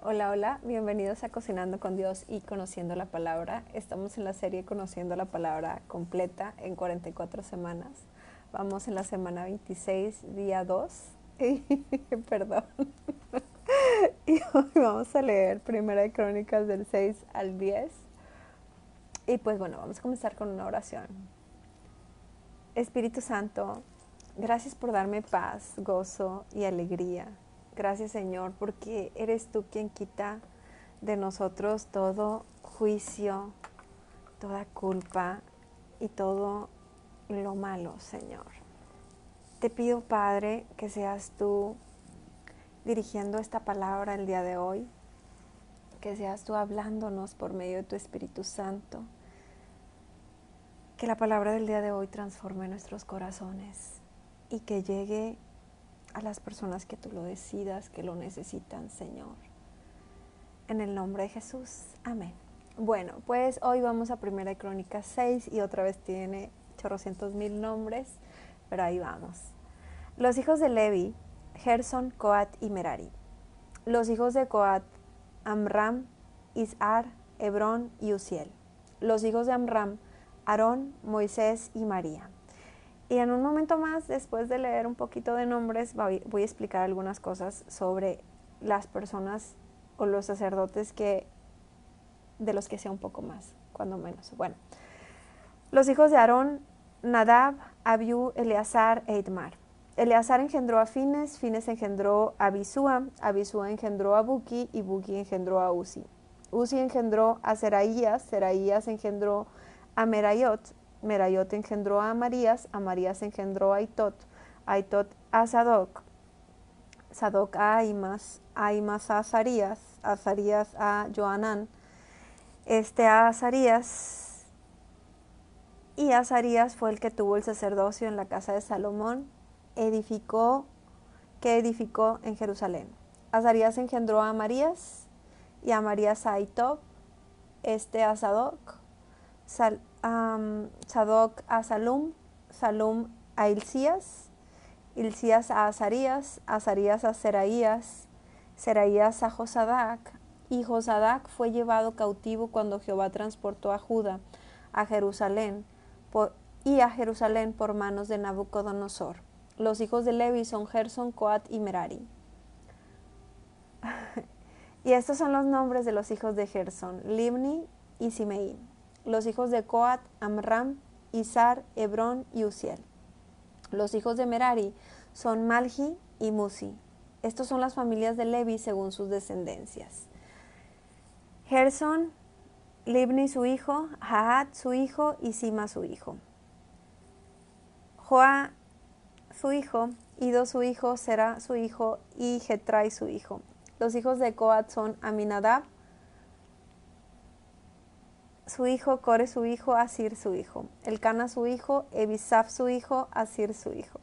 Hola, hola, bienvenidos a Cocinando con Dios y Conociendo la Palabra. Estamos en la serie Conociendo la Palabra completa en 44 semanas. Vamos en la semana 26, día 2. Perdón. Y hoy vamos a leer Primera de Crónicas del 6 al 10. Y pues bueno, vamos a comenzar con una oración. Espíritu Santo, gracias por darme paz, gozo y alegría. Gracias, Señor, porque eres tú quien quita de nosotros todo juicio, toda culpa y todo lo malo, Señor. Te pido, Padre, que seas tú dirigiendo esta palabra el día de hoy, que seas tú hablándonos por medio de tu Espíritu Santo, que la palabra del día de hoy transforme nuestros corazones y que llegue a las personas que tú lo decidas, que lo necesitan, Señor. En el nombre de Jesús. Amén. Bueno, pues hoy vamos a Primera de Crónicas 6 y otra vez tiene chorrocientos mil nombres, pero ahí vamos. Los hijos de Levi, Gerson, Coat y Merari. Los hijos de Coat, Amram, Izhar, Hebrón y Uziel. Los hijos de Amram, Aarón, Moisés y María. Y en un momento más, después de leer un poquito de nombres, voy a explicar algunas cosas sobre las personas o los sacerdotes de los que sé un poco más, cuando menos. Bueno, los hijos de Aarón, Nadab, Abiú, Eleazar e Itmar. Eleazar engendró a Fines, Fines engendró a Abisúa, Abisúa engendró a Buki y Buki engendró a Uzi. Uzi engendró a Seraías, Seraías engendró a Merayot, Merayot engendró a Amarías engendró a Aitot, Aitot a Sadoc, Sadoc a Aimas, Aimas a Azarías, Azarías a Joanán, a Azarías, y Azarías fue el que tuvo el sacerdocio en la casa de Salomón, que edificó en Jerusalén. Azarías engendró a Amarías, y Amarías a Aitob, a Sadoc, Sadoc a Salum, Salum a Hilcías, Hilcías a Azarías, Azarías a Seraías, Seraías a Josadac, y Josadac fue llevado cautivo cuando Jehová transportó a Judá a Jerusalén por manos de Nabucodonosor. Los hijos de Levi son Gerson, Coat y Merari. Y estos son los nombres de los hijos de Gerson, Libni y Simei. Los hijos de Coat, Amram, Izhar, Hebrón y Uziel. Los hijos de Merari son Malgi y Musi. Estos son las familias de Levi según sus descendencias. Gerson, Libni su hijo, Jahat su hijo y Sima su hijo. Joa su hijo, Ido su hijo, Sera su hijo y Getrai su hijo. Los hijos de Coat son Aminadab su hijo, Core su hijo, Asir su hijo. Elcana su hijo, Ebisaf su hijo, Asir su hijo.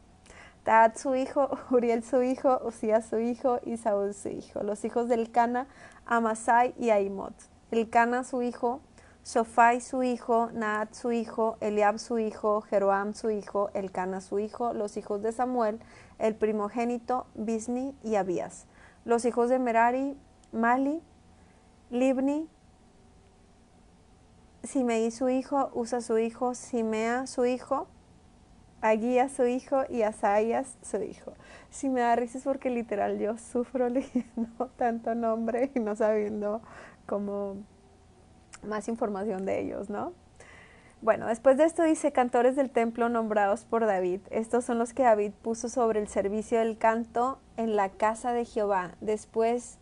Taat su hijo, Uriel su hijo, Usías su hijo y Saúl su hijo. Los hijos de Elcana, Amasai y Aimot. Elcana su hijo, Sofai su hijo, Naat su hijo, Eliab su hijo, Jeroam su hijo, Elcana su hijo. Los hijos de Samuel, el primogénito, Bisni y Abías. Los hijos de Merari, Mali, Libni, Simei su hijo, Usa su hijo, Simea su hijo, Aguía su hijo y Asaías su hijo. Si me da risa es porque literal yo sufro leyendo tanto nombre y no sabiendo como más información de ellos, ¿no? Bueno, después de esto dice cantores del templo nombrados por David. Estos son los que David puso sobre el servicio del canto en la casa de Jehová, después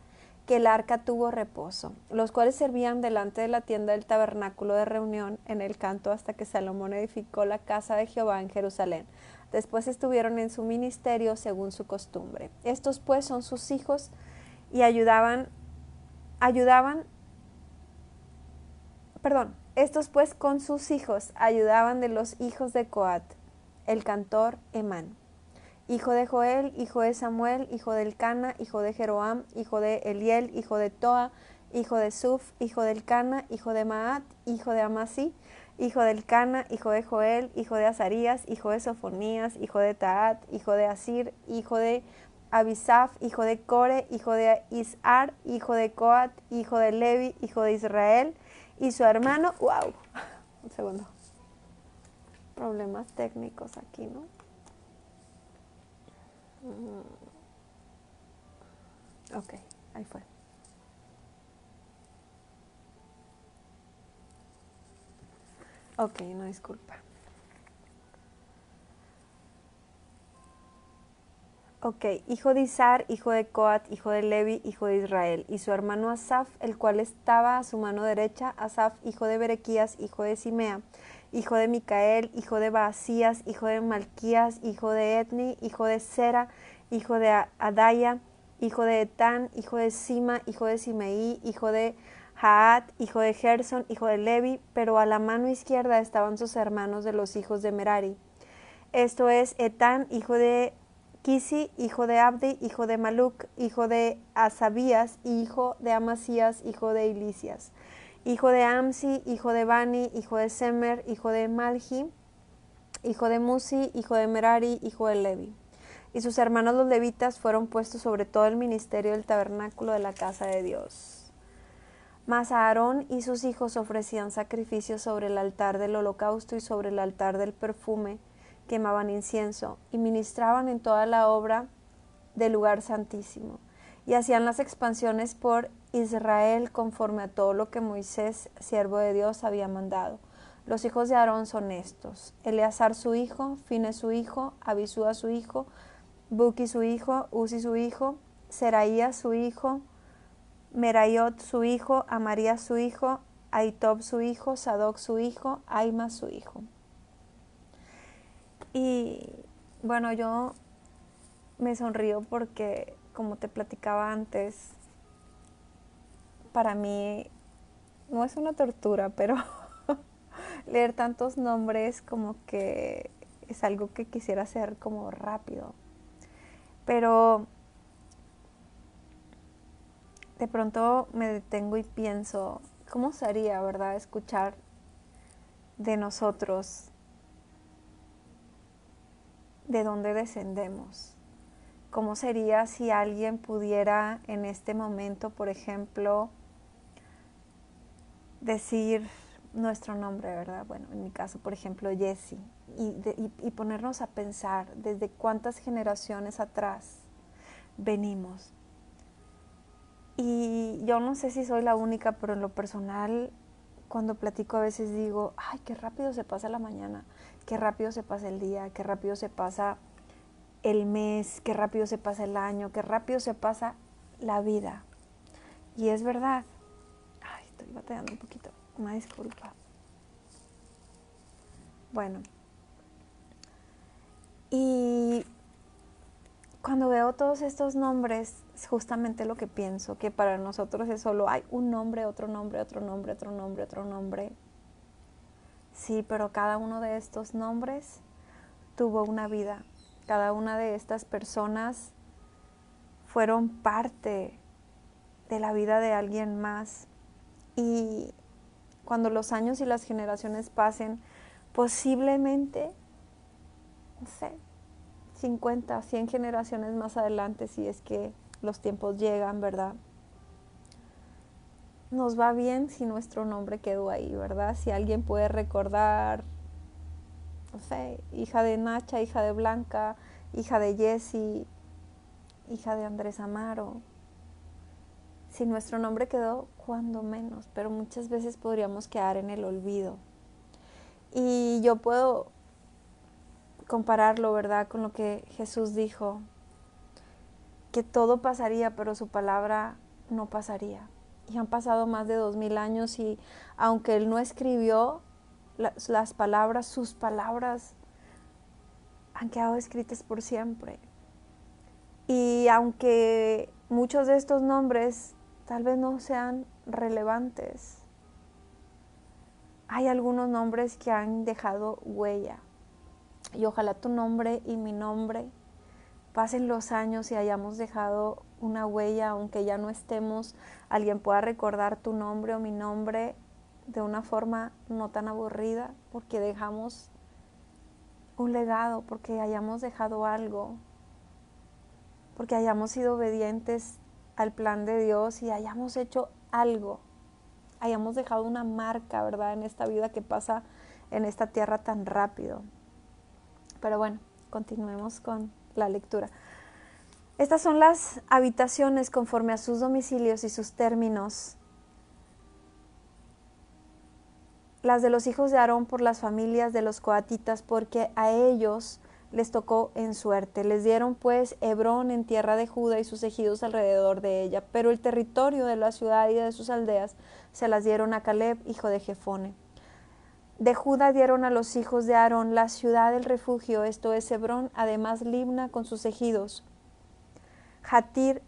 que el arca tuvo reposo, los cuales servían delante de la tienda del tabernáculo de reunión en el canto hasta que Salomón edificó la casa de Jehová en Jerusalén. Después estuvieron en su ministerio según su costumbre. Estos pues son sus hijos y estos pues con sus hijos ayudaban de los hijos de Coat, el cantor Emán, hijo de Joel, hijo de Samuel, hijo de Elcana, hijo de Jeroam, hijo de Eliel, hijo de Toa, hijo de Suf, hijo de Elcana, hijo de Maat, hijo de Amasí, hijo de Elcana, hijo de Joel, hijo de Azarías, hijo de Sofonías, hijo de Taat, hijo de Asir, hijo de Abisaf, hijo de Core, hijo de Isar, hijo de Coat, hijo de Levi, hijo de Israel, y su hermano, wow, un segundo, problemas técnicos aquí, ¿no? Ok, ahí fue. Ok, no, disculpa. Ok, hijo de Isar, hijo de Coat, hijo de Levi, hijo de Israel, y su hermano Asaf, el cual estaba a su mano derecha, Asaf, hijo de Berequías, hijo de Simea, hijo de Micael, hijo de Baasías, hijo de Malquías, hijo de Etni, hijo de Sera, hijo de Adaya, hijo de Etán, hijo de Sima, hijo de Simeí, hijo de Jaat, hijo de Gerson, hijo de Levi, pero a la mano izquierda estaban sus hermanos de los hijos de Merari. Esto es Etán, hijo de Kisi, hijo de Abdi, hijo de Maluc, hijo de Asabías, hijo de Amasías, hijo de Ilicias, hijo de Amsi, hijo de Bani, hijo de Semer, hijo de Malhi, hijo de Musi, hijo de Merari, hijo de Levi. Y sus hermanos los levitas fueron puestos sobre todo el ministerio del tabernáculo de la casa de Dios. Mas Aarón y sus hijos ofrecían sacrificios sobre el altar del holocausto y sobre el altar del perfume, quemaban incienso y ministraban en toda la obra del lugar santísimo, y hacían las expansiones por Israel conforme a todo lo que Moisés, siervo de Dios, había mandado. Los hijos de Aarón son estos: Eleazar su hijo, Fines su hijo, Abisúa su hijo, Buki su hijo, Uzi su hijo, Seraías su hijo, Merayot su hijo, Amarías su hijo, Aitob su hijo, Sadoc su hijo, Aima su hijo. Y bueno, yo me sonrío porque, como te platicaba antes, para mí no es una tortura, pero leer tantos nombres como que es algo que quisiera hacer como rápido. Pero de pronto me detengo y pienso, ¿cómo sería, verdad, escuchar de nosotros de dónde descendemos? ¿Cómo sería si alguien pudiera en este momento, por ejemplo, decir nuestro nombre, ¿verdad? Bueno, en mi caso, por ejemplo, Jessie, y ponernos a pensar desde cuántas generaciones atrás venimos. Y yo no sé si soy la única, pero en lo personal, cuando platico a veces digo, ay, qué rápido se pasa la mañana, qué rápido se pasa el día, qué rápido se pasa el mes, qué rápido se pasa el año, qué rápido se pasa la vida. Y es verdad. Ay, estoy batallando un poquito, una disculpa. Bueno, y cuando veo todos estos nombres, es justamente lo que pienso, que para nosotros es solo hay un nombre, otro nombre, otro nombre, otro nombre, otro nombre. Sí, pero cada uno de estos nombres tuvo una vida. Cada una de estas personas fueron parte de la vida de alguien más. Y cuando los años y las generaciones pasen, posiblemente, no sé, 50, 100 generaciones más adelante, si es que los tiempos llegan, ¿verdad? Nos va bien si nuestro nombre quedó ahí, ¿verdad? Si alguien puede recordar, no sé, hija de Nacha, hija de Blanca, hija de Jessie, hija de Andrés Amaro. Si nuestro nombre quedó, cuando menos, pero muchas veces podríamos quedar en el olvido. Y yo puedo compararlo, ¿verdad?, con lo que Jesús dijo, que todo pasaría, pero su palabra no pasaría. Y han pasado más de 2000 años y aunque Él no escribió las palabras, sus palabras han quedado escritas por siempre. Y aunque muchos de estos nombres tal vez no sean relevantes, hay algunos nombres que han dejado huella. Y ojalá tu nombre y mi nombre pasen los años y hayamos dejado una huella, aunque ya no estemos, alguien pueda recordar tu nombre o mi nombre de una forma no tan aburrida, porque dejamos un legado, porque hayamos dejado algo. porque hayamos sido obedientes al plan de Dios y hayamos hecho algo, hayamos dejado una marca, ¿verdad?, en esta vida que pasa en esta tierra tan rápido. Pero bueno, continuemos con la lectura. Estas son las habitaciones conforme a sus domicilios y sus términos. Las de los hijos de Aarón por las familias de los coatitas, porque a ellos les tocó en suerte. Les dieron pues Hebrón en tierra de Judá y sus ejidos alrededor de ella, pero el territorio de la ciudad y de sus aldeas se las dieron a Caleb, hijo de Jefone. De Judá dieron a los hijos de Aarón la ciudad del refugio, esto es Hebrón, además Libna con sus ejidos, Jatir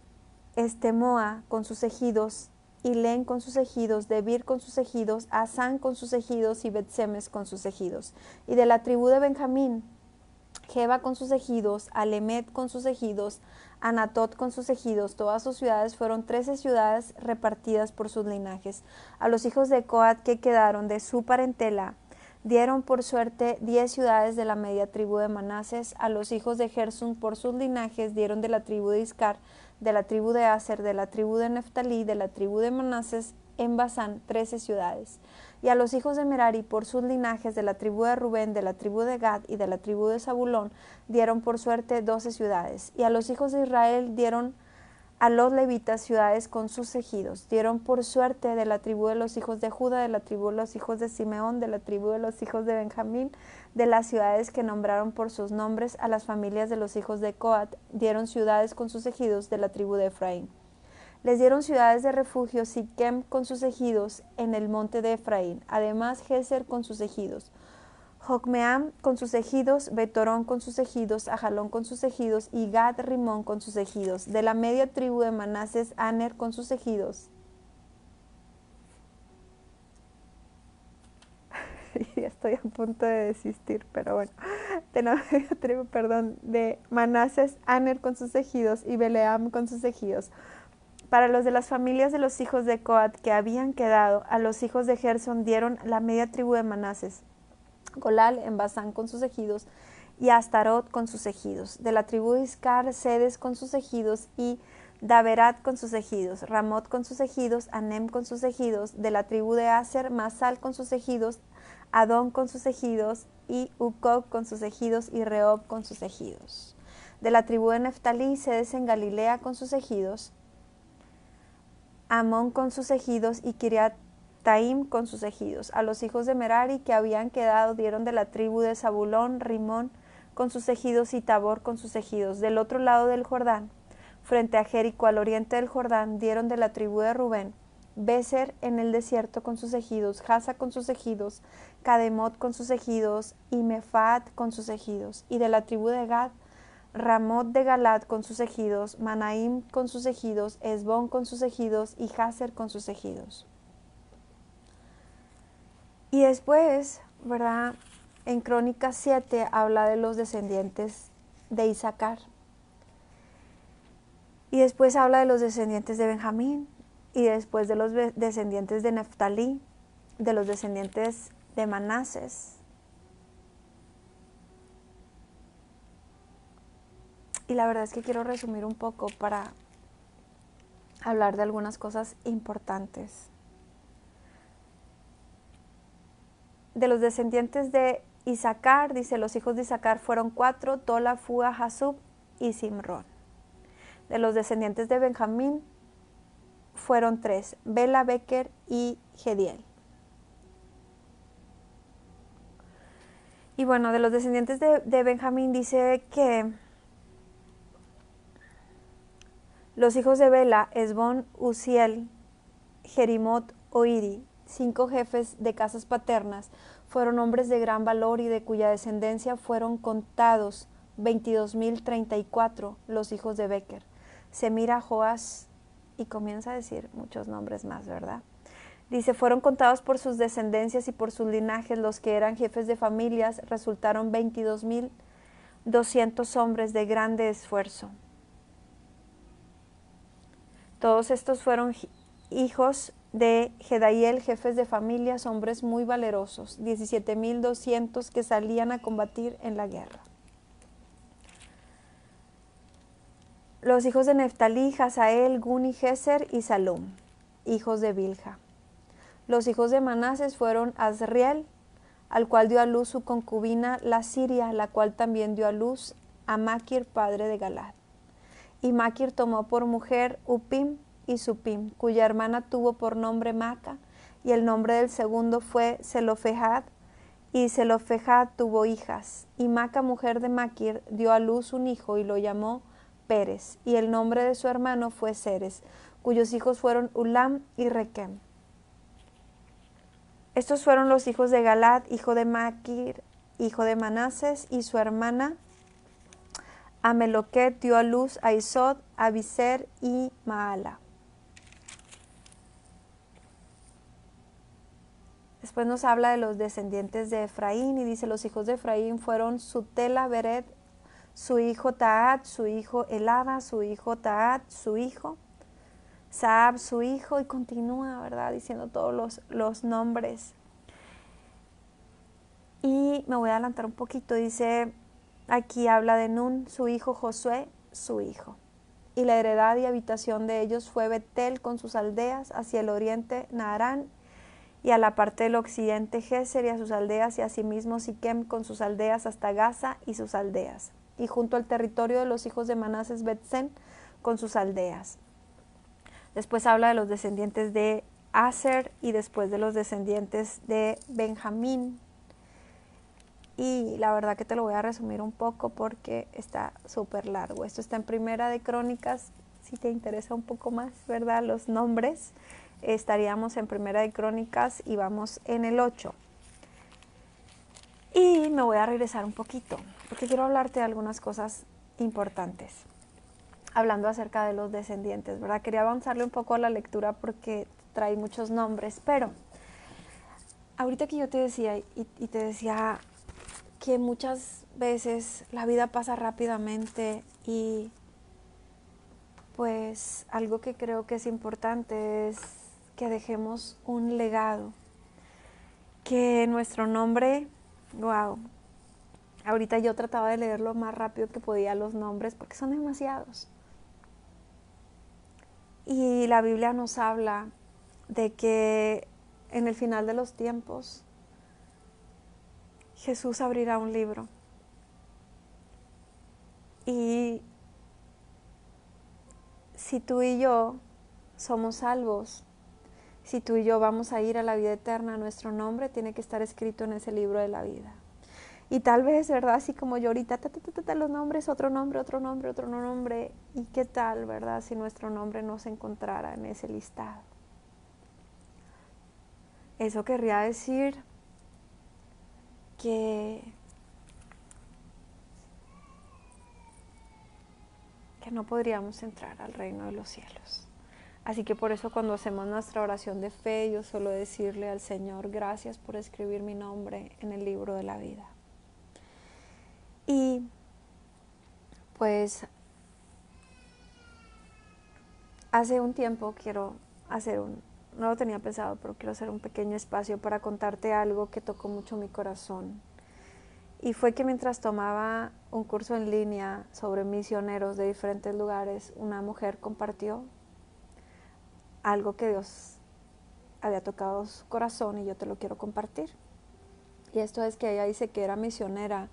Estemoa con sus ejidos, Ilén con sus ejidos, Debir con sus ejidos, Asán con sus ejidos y Bet-Semes con sus ejidos. Y de la tribu de Benjamín, Geba con sus ejidos, Alemet con sus ejidos, Anatot con sus ejidos. Todas sus ciudades fueron 13 ciudades repartidas por sus linajes. A los hijos de Coat que quedaron de su parentela dieron por suerte 10 ciudades de la media tribu de Manases. A los hijos de Gersón por sus linajes dieron de la tribu de Iscar, de la tribu de Aser, de la tribu de Neftalí, de la tribu de Manases en Basán 13 ciudades. Y a los hijos de Merari por sus linajes de la tribu de Rubén, de la tribu de Gad y de la tribu de Zabulón dieron por suerte 12 ciudades. Y a los hijos de Israel dieron a los levitas ciudades con sus ejidos. Dieron por suerte de la tribu de los hijos de Judá, de la tribu de los hijos de Simeón, de la tribu de los hijos de Benjamín, de las ciudades que nombraron por sus nombres a las familias de los hijos de Coat, dieron ciudades con sus ejidos de la tribu de Efraín. Les dieron ciudades de refugio, Siquem con sus ejidos en el monte de Efraín, además Geser con sus ejidos, Jocmeam con sus ejidos, Betorón con sus ejidos, Ajalón con sus ejidos y Gad Rimón con sus ejidos. De la media tribu de Manases, Aner con sus ejidos. Ya estoy a punto de desistir, pero bueno. De la media tribu, de Manases, Aner con sus ejidos y Beleam con sus ejidos. Para los de las familias de los hijos de Coat que habían quedado, a los hijos de Gersón dieron la media tribu de Manases, Golal en Basán con sus ejidos y Astarot con sus ejidos. De la tribu de Iscar, Sedes con sus ejidos y Daberat con sus ejidos, Ramot con sus ejidos, Anem con sus ejidos. De la tribu de Aser, Masal con sus ejidos, Adón con sus ejidos y Ucob con sus ejidos y Rehob con sus ejidos. De la tribu de Neftalí, Sedes en Galilea con sus ejidos, Amón con sus ejidos y Kiriat Taim con sus ejidos. A los hijos de Merari que habían quedado dieron de la tribu de Zabulón, Rimón con sus ejidos y Tabor con sus ejidos. Del otro lado del Jordán, frente a Jericó al oriente del Jordán, dieron de la tribu de Rubén, Beser en el desierto con sus ejidos, Jasa con sus ejidos, Cademot con sus ejidos y Mefaat con sus ejidos. Y de la tribu de Gad, Ramot de Galad con sus ejidos, Manaim con sus ejidos, Esbón con sus ejidos y Jaser con sus ejidos. Y después, ¿verdad?, en Crónicas 7 habla de los descendientes de Isaacar. Y después habla de los descendientes de Benjamín. Y después de los descendientes de Neftalí, de los descendientes de Manases. Y la verdad es que quiero resumir un poco para hablar de algunas cosas importantes. De los descendientes de Isaacar, dice, los hijos de Isaacar fueron 4, Tola, Fua, Jasub y Simrón. De los descendientes de Benjamín fueron 3, Bela, Beker y Gediel. Y bueno, de los descendientes de Benjamín dice que los hijos de Bela, Esbón, Uziel, Jerimot, Oiri, 5 jefes de casas paternas, fueron hombres de gran valor y de cuya descendencia fueron contados 22,034 los hijos de Beker. Semira, Joás, y comienza a decir muchos nombres más, ¿verdad? Dice, fueron contados por sus descendencias y por sus linajes, los que eran jefes de familias, resultaron 22,200 hombres de grande esfuerzo. Todos estos fueron hijos de Gedaiel, jefes de familias, hombres muy valerosos, 17,200 que salían a combatir en la guerra. Los hijos de Neftalí, Hazael, Guni, Jezer y Salum, hijos de Bilha. Los hijos de Manases fueron Azriel, al cual dio a luz su concubina la Siria, la cual también dio a luz a Maquir, padre de Galad. Y Maquir tomó por mujer Upim y Supim, cuya hermana tuvo por nombre Maca, y el nombre del segundo fue Zelofehad, y Zelofehad tuvo hijas. Y Maca, mujer de Maquir, dio a luz un hijo y lo llamó Pérez, y el nombre de su hermano fue Ceres, cuyos hijos fueron Ulam y Requem. Estos fueron los hijos de Galad, hijo de Maquir, hijo de Manases, y su hermana Ameloquet dio a luz a Isod, a Biser y Maala. Después nos habla de los descendientes de Efraín y dice: los hijos de Efraín fueron Sutela, Bered, su hijo Taat, su hijo Elada, su hijo Taat, su hijo Saab, su hijo, y continúa, ¿verdad?, diciendo todos los nombres. Y me voy a adelantar un poquito, dice, aquí habla de Nun, su hijo, Josué, su hijo. Y la heredad y habitación de ellos fue Betel con sus aldeas, hacia el oriente Naarán, y a la parte del occidente Geser y a sus aldeas, y asimismo Siquem con sus aldeas hasta Gaza y sus aldeas. Y junto al territorio de los hijos de Manases, Bet-Sen con sus aldeas. Después habla de los descendientes de Aser y después de los descendientes de Benjamín. Y la verdad que te lo voy a resumir un poco porque está súper largo. Esto está en Primera de Crónicas, si te interesa un poco más, ¿verdad?, los nombres. Estaríamos en Primera de Crónicas y vamos en el 8. Y me voy a regresar un poquito porque quiero hablarte de algunas cosas importantes. Hablando acerca de los descendientes, ¿verdad? Quería avanzarle un poco a la lectura porque trae muchos nombres, pero ahorita que yo te decía y te decía que muchas veces la vida pasa rápidamente y pues algo que creo que es importante es que dejemos un legado, que nuestro nombre, wow, ahorita yo trataba de leer lo más rápido que podía los nombres porque son demasiados. Y la Biblia nos habla de que en el final de los tiempos Jesús abrirá un libro. Y si tú y yo somos salvos, si tú y yo vamos a ir a la vida eterna, nuestro nombre tiene que estar escrito en ese libro de la vida. Y tal vez, ¿verdad?, así como yo ahorita, los nombres, otro nombre, otro nombre, otro nombre. ¿Y qué tal, verdad, si nuestro nombre no se encontrara en ese listado? Eso querría decir que no podríamos entrar al reino de los cielos. Así que por eso cuando hacemos nuestra oración de fe, yo suelo decirle al Señor: gracias por escribir mi nombre en el libro de la vida. Y pues hace un tiempo quiero hacer no lo tenía pensado, pero quiero hacer un pequeño espacio para contarte algo que tocó mucho mi corazón. Y fue que mientras tomaba un curso en línea sobre misioneros de diferentes lugares, una mujer compartió algo que Dios había tocado su corazón y yo te lo quiero compartir. Y esto es que ella dice que era misionera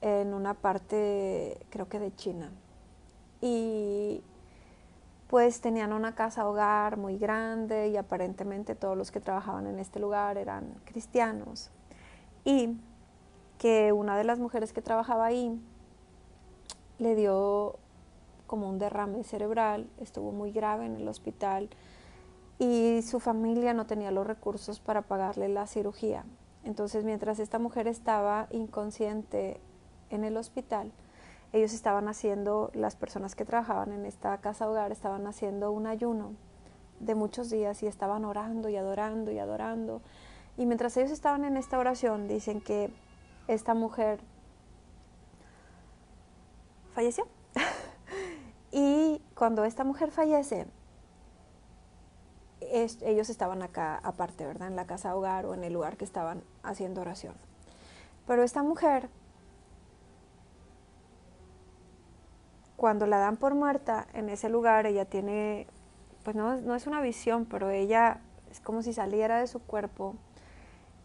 en una parte, creo que de China. Y pues tenían una casa hogar muy grande y aparentemente todos los que trabajaban en este lugar eran cristianos. Y que una de las mujeres que trabajaba ahí le dio como un derrame cerebral, estuvo muy grave en el hospital y su familia no tenía los recursos para pagarle la cirugía. Entonces, mientras esta mujer estaba inconsciente en el hospital, ellos estaban haciendo, las personas que trabajaban en esta casa hogar estaban haciendo un ayuno de muchos días y estaban orando y adorando y adorando. Y mientras ellos estaban en esta oración, dicen que esta mujer falleció. Y cuando esta mujer fallece, ellos estaban acá aparte, ¿verdad?, en la casa hogar o en el lugar que estaban haciendo oración. Pero esta mujer cuando la dan por muerta en ese lugar, ella tiene, pues no es una visión, pero ella es como si saliera de su cuerpo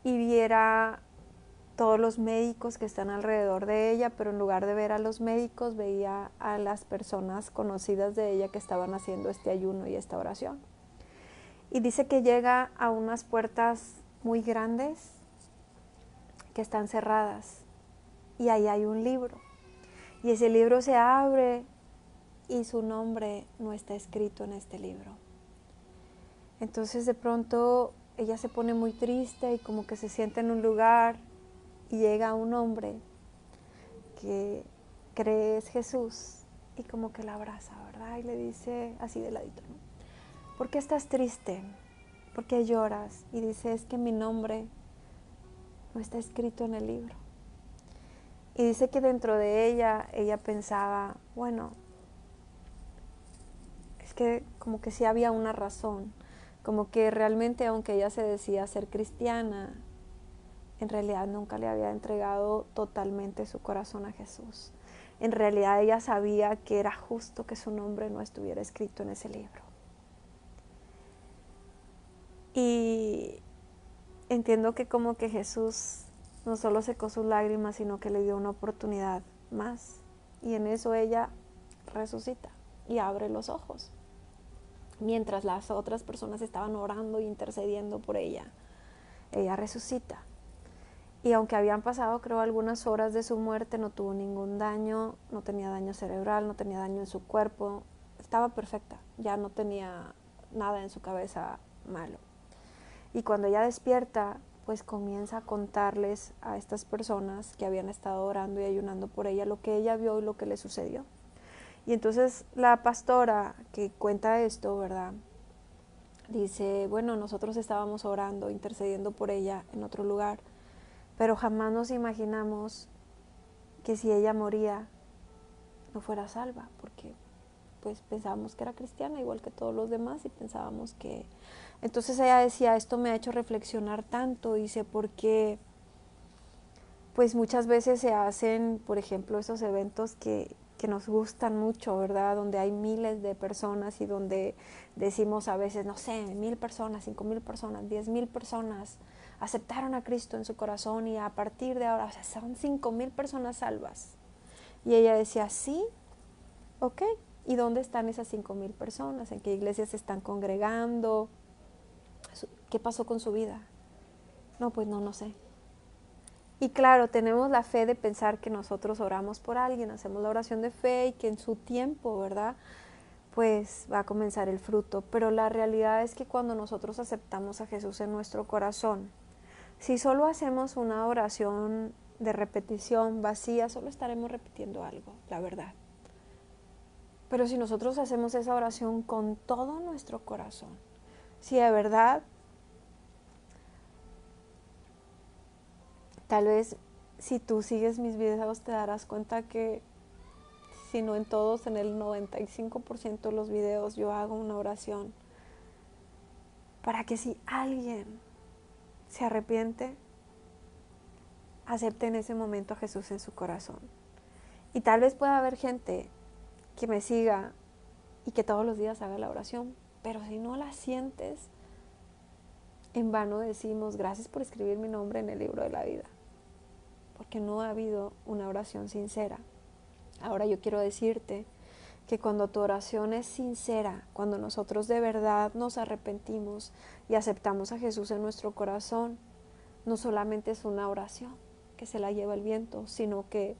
y viera todos los médicos que están alrededor de ella, pero en lugar de ver a los médicos, veía a las personas conocidas de ella que estaban haciendo este ayuno y esta oración. Y dice que llega a unas puertas muy grandes que están cerradas y ahí hay un libro. Y ese libro se abre y su nombre no está escrito en este libro. Entonces de pronto ella se pone muy triste y como que se sienta en un lugar y llega un hombre que cree es Jesús y como que la abraza, ¿verdad? Y le dice así de ladito, ¿no? ¿Por qué estás triste? ¿Por qué lloras? Y dice, es que mi nombre no está escrito en el libro. Y dice que dentro de ella pensaba, bueno, es que como que sí había una razón, como que realmente aunque ella se decía ser cristiana, en realidad nunca le había entregado totalmente su corazón a Jesús. En realidad ella sabía que era justo que su nombre no estuviera escrito en ese libro. Y entiendo que como que Jesús no solo secó sus lágrimas, sino que le dio una oportunidad más. Y en eso ella resucita y abre los ojos. Mientras las otras personas estaban orando e intercediendo por ella, ella resucita. Y aunque habían pasado, creo, algunas horas de su muerte, no tuvo ningún daño, no tenía daño cerebral, no tenía daño en su cuerpo, estaba perfecta, ya no tenía nada en su cabeza malo. Y cuando ella despierta, pues comienza a contarles a estas personas que habían estado orando y ayunando por ella lo que ella vio y lo que le sucedió. Y entonces la pastora que cuenta esto, ¿verdad? Dice, bueno, nosotros estábamos orando, intercediendo por ella en otro lugar, pero jamás nos imaginamos que si ella moría no fuera salva, porque pues pensábamos que era cristiana igual que todos los demás y pensábamos que... Entonces ella decía, esto me ha hecho reflexionar tanto, dice, porque pues muchas veces se hacen, por ejemplo, esos eventos que nos gustan mucho, ¿verdad? Donde hay miles de personas y donde decimos a veces, no sé, 1,000 personas, 5,000 personas, 10,000 personas aceptaron a Cristo en su corazón y a partir de ahora, o sea, son 5,000 personas salvas. Y ella decía, sí, ok, ¿y dónde están esas 5,000 personas? ¿En qué iglesias se están congregando? ¿Qué pasó con su vida? No, pues no sé. Y claro, tenemos la fe de pensar que nosotros oramos por alguien, hacemos la oración de fe y que en su tiempo, ¿verdad? Pues va a comenzar el fruto. Pero la realidad es que cuando nosotros aceptamos a Jesús en nuestro corazón, si solo hacemos una oración de repetición vacía, solo estaremos repitiendo algo, la verdad. Pero si nosotros hacemos esa oración con todo nuestro corazón, si de verdad, tal vez si tú sigues mis videos te darás cuenta que si no en todos, en el 95% de los videos yo hago una oración para que si alguien se arrepiente, acepte en ese momento a Jesús en su corazón. Y tal vez pueda haber gente que me siga y que todos los días haga la oración, pero si no la sientes, en vano decimos, gracias por escribir mi nombre en el libro de la vida, porque no ha habido una oración sincera. Ahora yo quiero decirte que cuando tu oración es sincera, cuando nosotros de verdad nos arrepentimos y aceptamos a Jesús en nuestro corazón, no solamente es una oración que se la lleva el viento, sino que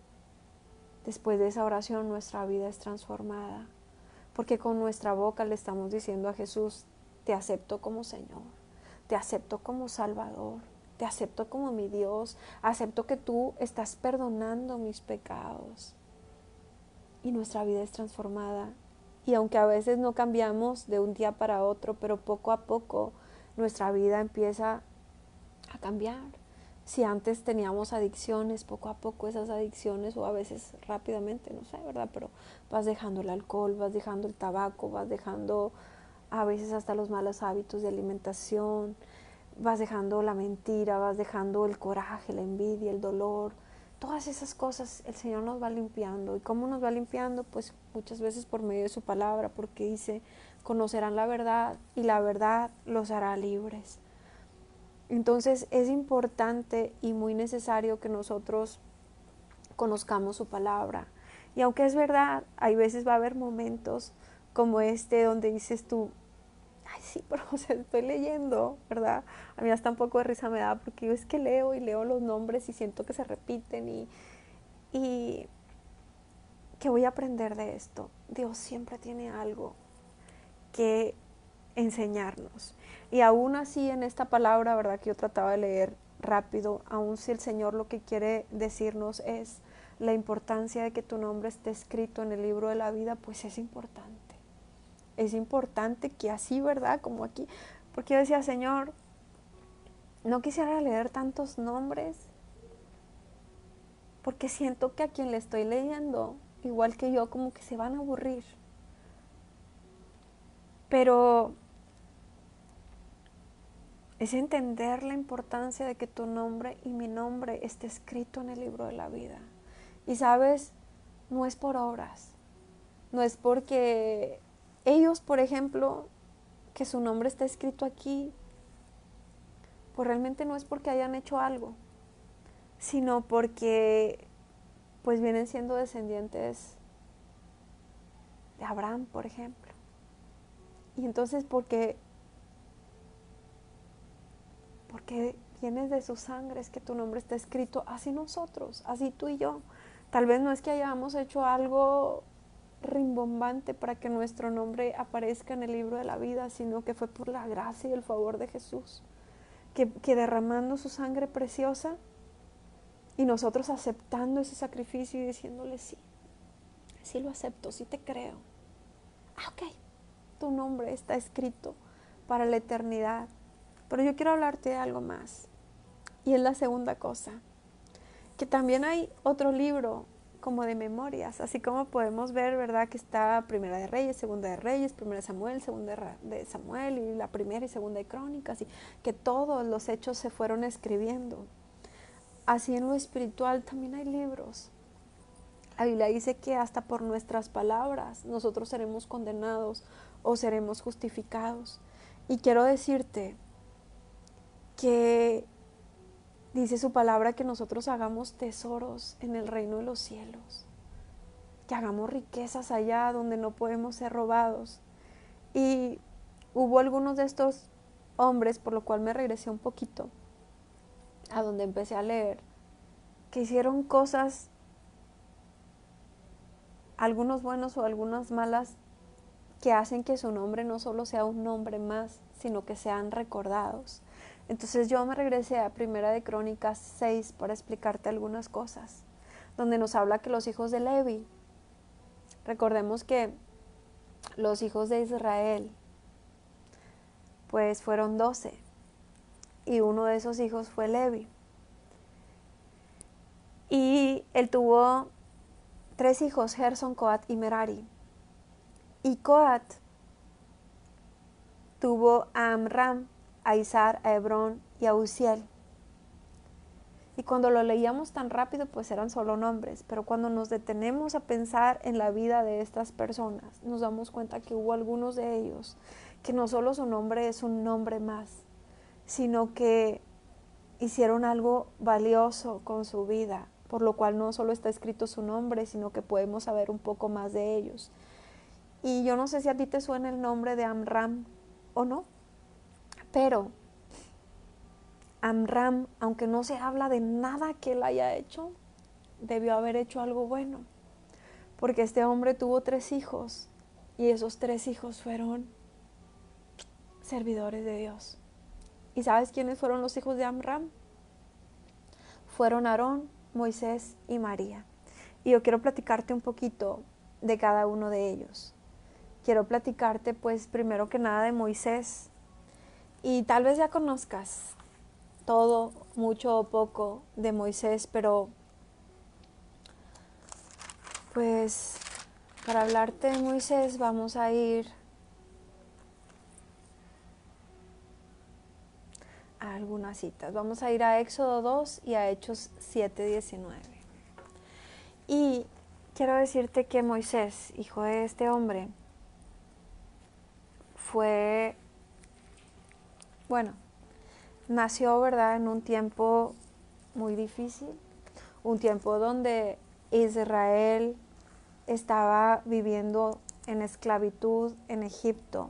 después de esa oración nuestra vida es transformada, porque con nuestra boca le estamos diciendo a Jesús, te acepto como Señor, te acepto como Salvador, te acepto como mi Dios, acepto que tú estás perdonando mis pecados. Y nuestra vida es transformada. Y aunque a veces no cambiamos de un día para otro, pero poco a poco nuestra vida empieza a cambiar. Si antes teníamos adicciones, poco a poco esas adicciones, o a veces rápidamente, no sé, ¿verdad? Pero vas dejando el alcohol, vas dejando el tabaco, vas dejando a veces hasta los malos hábitos de alimentación, vas dejando la mentira, vas dejando el coraje, la envidia, el dolor. todas esas cosas el Señor nos va limpiando. ¿Y cómo nos va limpiando? Pues muchas veces por medio de su palabra, porque dice, conocerán la verdad y la verdad los hará libres. Entonces es importante y muy necesario que nosotros conozcamos su palabra. Y aunque es verdad, hay veces va a haber momentos como este donde dices tú, ay sí, pero o sea, estoy leyendo, ¿verdad? A mí hasta un poco de risa me da porque yo es que leo y leo los nombres y siento que se repiten y ¿qué voy a aprender de esto? Dios siempre tiene algo que enseñarnos. Y aún así en esta palabra, ¿verdad? Que yo trataba de leer rápido, aún si el Señor lo que quiere decirnos es la importancia de que tu nombre esté escrito en el libro de la vida, pues es importante. Es importante que así, ¿verdad? Como aquí. Porque yo decía, Señor, no quisiera leer tantos nombres, porque siento que a quien le estoy leyendo, igual que yo, como que se van a aburrir. Pero es entender la importancia de que tu nombre y mi nombre esté escrito en el libro de la vida. Y sabes, no es por obras, no es porque ellos, por ejemplo, que su nombre está escrito aquí, pues realmente no es porque hayan hecho algo, sino porque pues vienen siendo descendientes de Abraham, por ejemplo. Y entonces porque vienes de su sangre es que tu nombre está escrito, así nosotros, así tú y yo. Tal vez no es que hayamos hecho algo rimbombante para que nuestro nombre aparezca en el libro de la vida, sino que fue por la gracia y el favor de Jesús, que derramando su sangre preciosa y nosotros aceptando ese sacrificio y diciéndole sí, sí lo acepto, sí te creo. Ok, tu nombre está escrito para la eternidad. Pero yo quiero hablarte de algo más. Y es la segunda cosa, que también hay otro libro como de memorias, así como podemos ver, ¿verdad? Que está Primera de Reyes, Segunda de Reyes, Primera de Samuel, Segunda de Samuel y la Primera y Segunda de Crónicas, y que todos los hechos se fueron escribiendo. Así en lo espiritual también hay libros. La Biblia dice que hasta por nuestras palabras nosotros seremos condenados o seremos justificados. Y quiero decirte que dice su palabra que nosotros hagamos tesoros en el reino de los cielos, que hagamos riquezas allá donde no podemos ser robados. Y hubo algunos de estos hombres, por lo cual me regresé un poquito a donde empecé a leer, que hicieron cosas, algunos buenos o algunas malas, que hacen que su nombre no solo sea un nombre más, sino que sean recordados. Entonces yo me regresé a Primera de Crónicas 6 para explicarte algunas cosas, donde nos habla que los hijos de Levi, recordemos que los hijos de Israel, pues fueron 12, y uno de esos hijos fue Levi. Y él tuvo 3 hijos, Gerson, Coat y Merari. Y Coat tuvo a Amram, a Izar, a Hebrón y a Uziel. Y cuando lo leíamos tan rápido, pues eran solo nombres, pero cuando nos detenemos a pensar en la vida de estas personas, nos damos cuenta que hubo algunos de ellos que no solo su nombre es un nombre más, sino que hicieron algo valioso con su vida, por lo cual no solo está escrito su nombre, sino que podemos saber un poco más de ellos. Y yo no sé si a ti te suena el nombre de Amram o no, pero Amram, aunque no se habla de nada que él haya hecho, debió haber hecho algo bueno, porque este hombre tuvo 3 hijos y esos 3 hijos fueron servidores de Dios. ¿Y sabes quiénes fueron los hijos de Amram? Fueron Aarón, Moisés y María. Y yo quiero platicarte un poquito de cada uno de ellos. Quiero platicarte pues primero que nada de Moisés, y tal vez ya conozcas todo, mucho o poco de Moisés, pero pues para hablarte de Moisés vamos a ir a algunas citas. Vamos a ir a Éxodo 2 y a Hechos 7:19. Y quiero decirte que Moisés, hijo de este hombre, fue, bueno, nació, ¿verdad?, en un tiempo muy difícil, un tiempo donde Israel estaba viviendo en esclavitud en Egipto.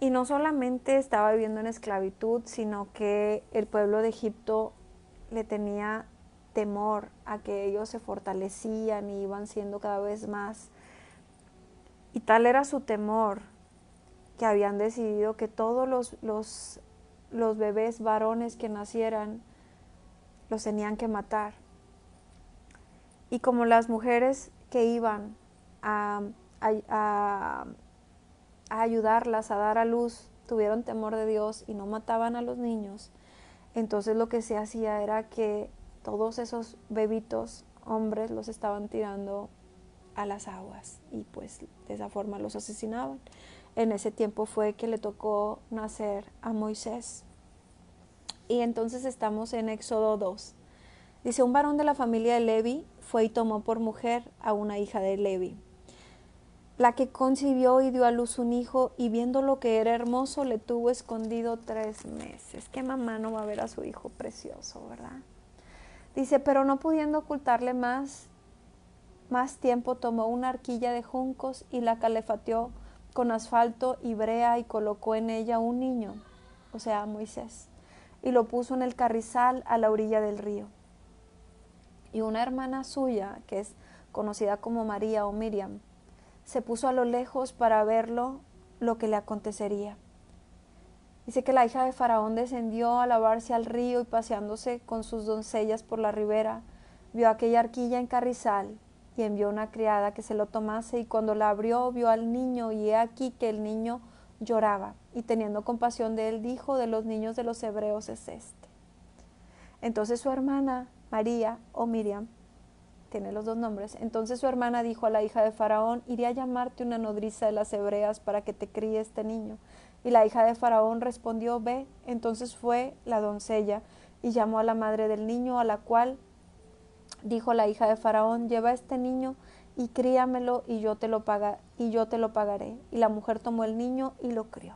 Y no solamente estaba viviendo en esclavitud, sino que el pueblo de Egipto le tenía temor a que ellos se fortalecían y iban siendo cada vez más. Y tal era su temor que habían decidido que todos los bebés varones que nacieran los tenían que matar. Y como las mujeres que iban a ayudarlas a dar a luz tuvieron temor de Dios y no mataban a los niños, entonces lo que se hacía era que todos esos bebitos hombres los estaban tirando a las aguas y pues de esa forma los asesinaban. En ese tiempo fue que le tocó nacer a Moisés. Y entonces estamos en Éxodo 2. Dice, un varón de la familia de Levi fue y tomó por mujer a una hija de Levi, la que concibió y dio a luz un hijo, y viendo lo que era hermoso, le tuvo escondido 3 meses. ¿Qué mamá no va a ver a su hijo precioso, verdad? Dice, pero no pudiendo ocultarle más tiempo, tomó una arquilla de juncos y la calefateó con asfalto y brea y colocó en ella un niño, o sea, Moisés, y lo puso en el carrizal a la orilla del río. Y una hermana suya, que es conocida como María o Miriam, se puso a lo lejos para verlo lo que le acontecería. Dice que la hija de Faraón descendió a lavarse al río y paseándose con sus doncellas por la ribera, vio aquella arquilla en carrizal y envió una criada que se lo tomase, y cuando la abrió vio al niño, y he aquí que el niño lloraba, y teniendo compasión de él dijo, de los niños de los hebreos es este. Entonces su hermana María o Miriam, tiene los 2 nombres, entonces su hermana dijo a la hija de Faraón, iré a llamarte una nodriza de las hebreas para que te críe este niño. Y la hija de Faraón respondió, ve. Entonces fue la doncella y llamó a la madre del niño, a la cual dijo la hija de Faraón, lleva este niño y críamelo y yo te lo pagaré. Y la mujer tomó el niño y lo crió.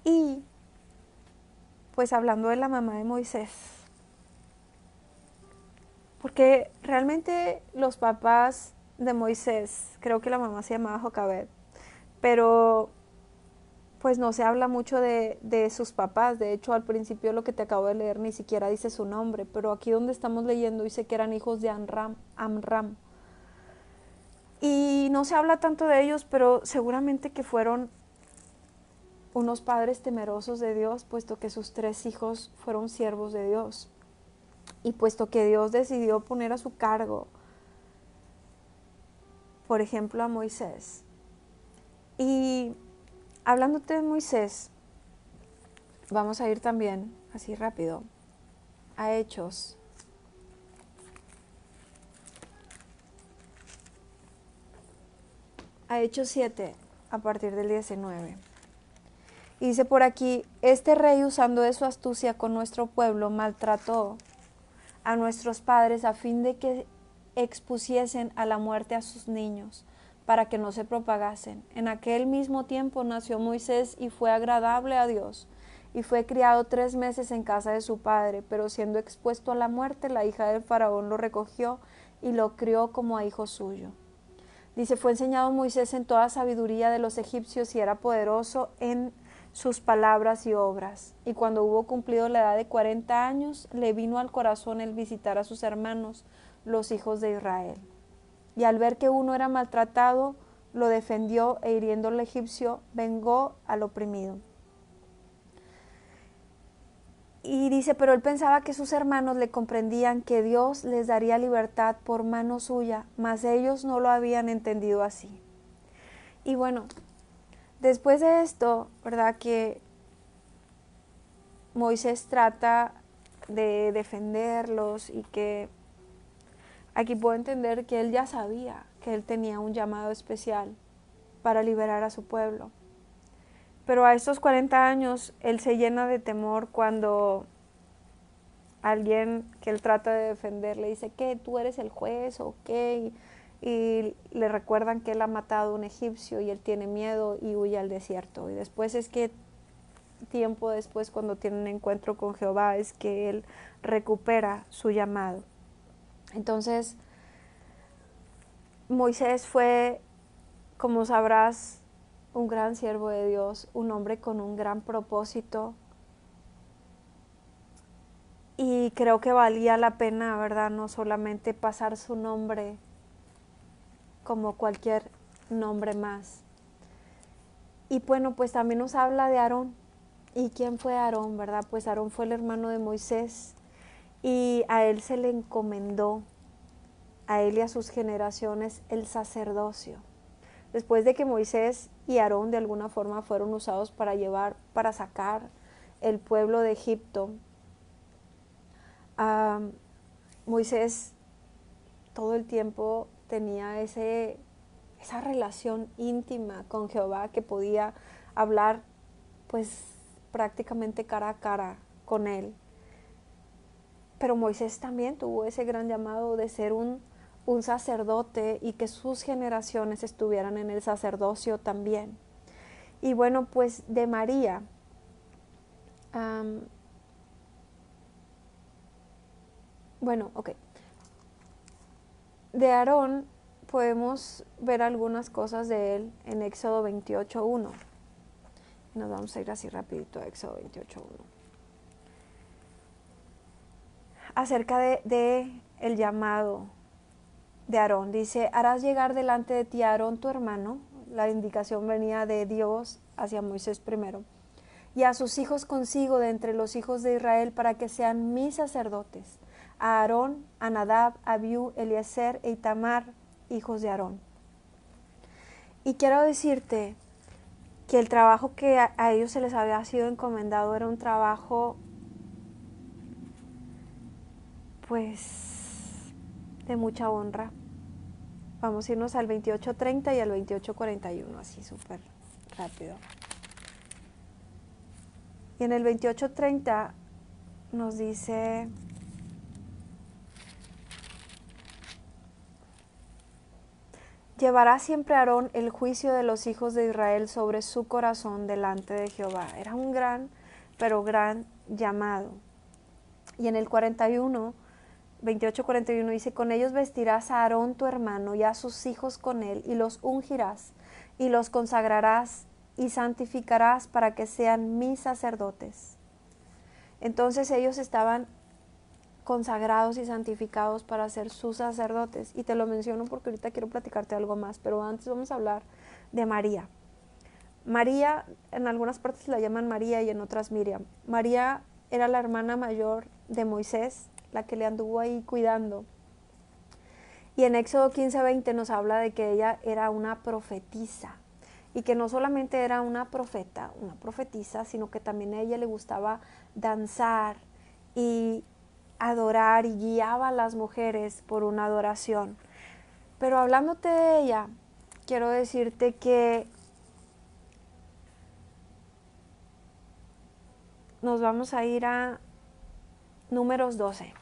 Y pues hablando de la mamá de Moisés, porque realmente los papás de Moisés, creo que la mamá se llamaba Jocabed, pero pues no se habla mucho de sus papás. De hecho, al principio lo que te acabo de leer ni siquiera dice su nombre, pero aquí donde estamos leyendo dice que eran hijos de Amram. Y no se habla tanto de ellos, pero seguramente que fueron unos padres temerosos de Dios, puesto que sus 3 hijos fueron siervos de Dios. Y puesto que Dios decidió poner a su cargo, por ejemplo, a Moisés. Y hablándote de Moisés, vamos a ir también, así rápido, a Hechos. A Hechos 7, a partir del 19. Y dice por aquí, este rey, usando de su astucia con nuestro pueblo, maltrató a nuestros padres a fin de que expusiesen a la muerte a sus niños, para que no se propagasen. En aquel mismo tiempo nació Moisés y fue agradable a Dios, y fue criado 3 meses en casa de su padre, pero siendo expuesto a la muerte, la hija del faraón lo recogió y lo crió como a hijo suyo. Dice, fue enseñado Moisés en toda sabiduría de los egipcios y era poderoso en sus palabras y obras. Y cuando hubo cumplido la edad de 40 años, le vino al corazón el visitar a sus hermanos, los hijos de Israel. Y al ver que uno era maltratado, lo defendió e hiriendo al egipcio, vengó al oprimido. Y dice, pero él pensaba que sus hermanos le comprendían que Dios les daría libertad por mano suya, mas ellos no lo habían entendido así. Y bueno, después de esto, ¿verdad? Que Moisés trata de defenderlos y que aquí puedo entender que él ya sabía que él tenía un llamado especial para liberar a su pueblo. Pero a estos 40 años él se llena de temor cuando alguien que él trata de defender le dice que tú eres el juez o qué, y le recuerdan que él ha matado a un egipcio y él tiene miedo y huye al desierto. Y después es que tiempo después, cuando tiene un encuentro con Jehová, es que él recupera su llamado. Entonces, Moisés fue, como sabrás, un gran siervo de Dios, un hombre con un gran propósito. Y creo que valía la pena, ¿verdad? No solamente pasar su nombre como cualquier nombre más. Y bueno, pues también nos habla de Aarón. ¿Y quién fue Aarón, verdad? Pues Aarón fue el hermano de Moisés y a él se le encomendó, a él y a sus generaciones, el sacerdocio. Después de que Moisés y Aarón de alguna forma fueron usados para sacar el pueblo de Egipto, Moisés todo el tiempo tenía esa relación íntima con Jehová, que podía hablar pues prácticamente cara a cara con él. Pero Moisés también tuvo ese gran llamado de ser un sacerdote y que sus generaciones estuvieran en el sacerdocio también. Y bueno, pues de María, de Aarón podemos ver algunas cosas de él en Éxodo 28:1. Nos vamos a ir así rapidito a Éxodo 28:1. Acerca de el llamado de Aarón, dice: harás llegar delante de ti a Aarón tu hermano. La indicación venía de Dios hacia Moisés primero, y a sus hijos consigo de entre los hijos de Israel, para que sean mis sacerdotes, a Aarón, a Nadab, a Abiú, Eliezer e Itamar, hijos de Aarón. Y quiero decirte que el trabajo que a ellos se les había sido encomendado era un trabajo pues de mucha honra. Vamos a irnos al 28:30 y al 28:41, así súper rápido. Y en el 28:30 nos dice: llevará siempre Aarón el juicio de los hijos de Israel sobre su corazón delante de Jehová. Era un gran, pero gran llamado. Y en el 28:41 dice: con ellos vestirás a Aarón tu hermano y a sus hijos con él, y los ungirás, y los consagrarás, y santificarás para que sean mis sacerdotes. Entonces ellos estaban consagrados y santificados para ser sus sacerdotes. Y te lo menciono porque ahorita quiero platicarte algo más, pero antes vamos a hablar de María. María, en algunas partes la llaman María y en otras Miriam. María era la hermana mayor de Moisés, la que le anduvo ahí cuidando. Y en Éxodo 15:20 nos habla de que ella era una profetisa, y que no solamente era una profetisa, sino que también a ella le gustaba danzar y adorar, y guiaba a las mujeres por una adoración. Pero hablándote de ella, quiero decirte que nos vamos a ir a Números 12,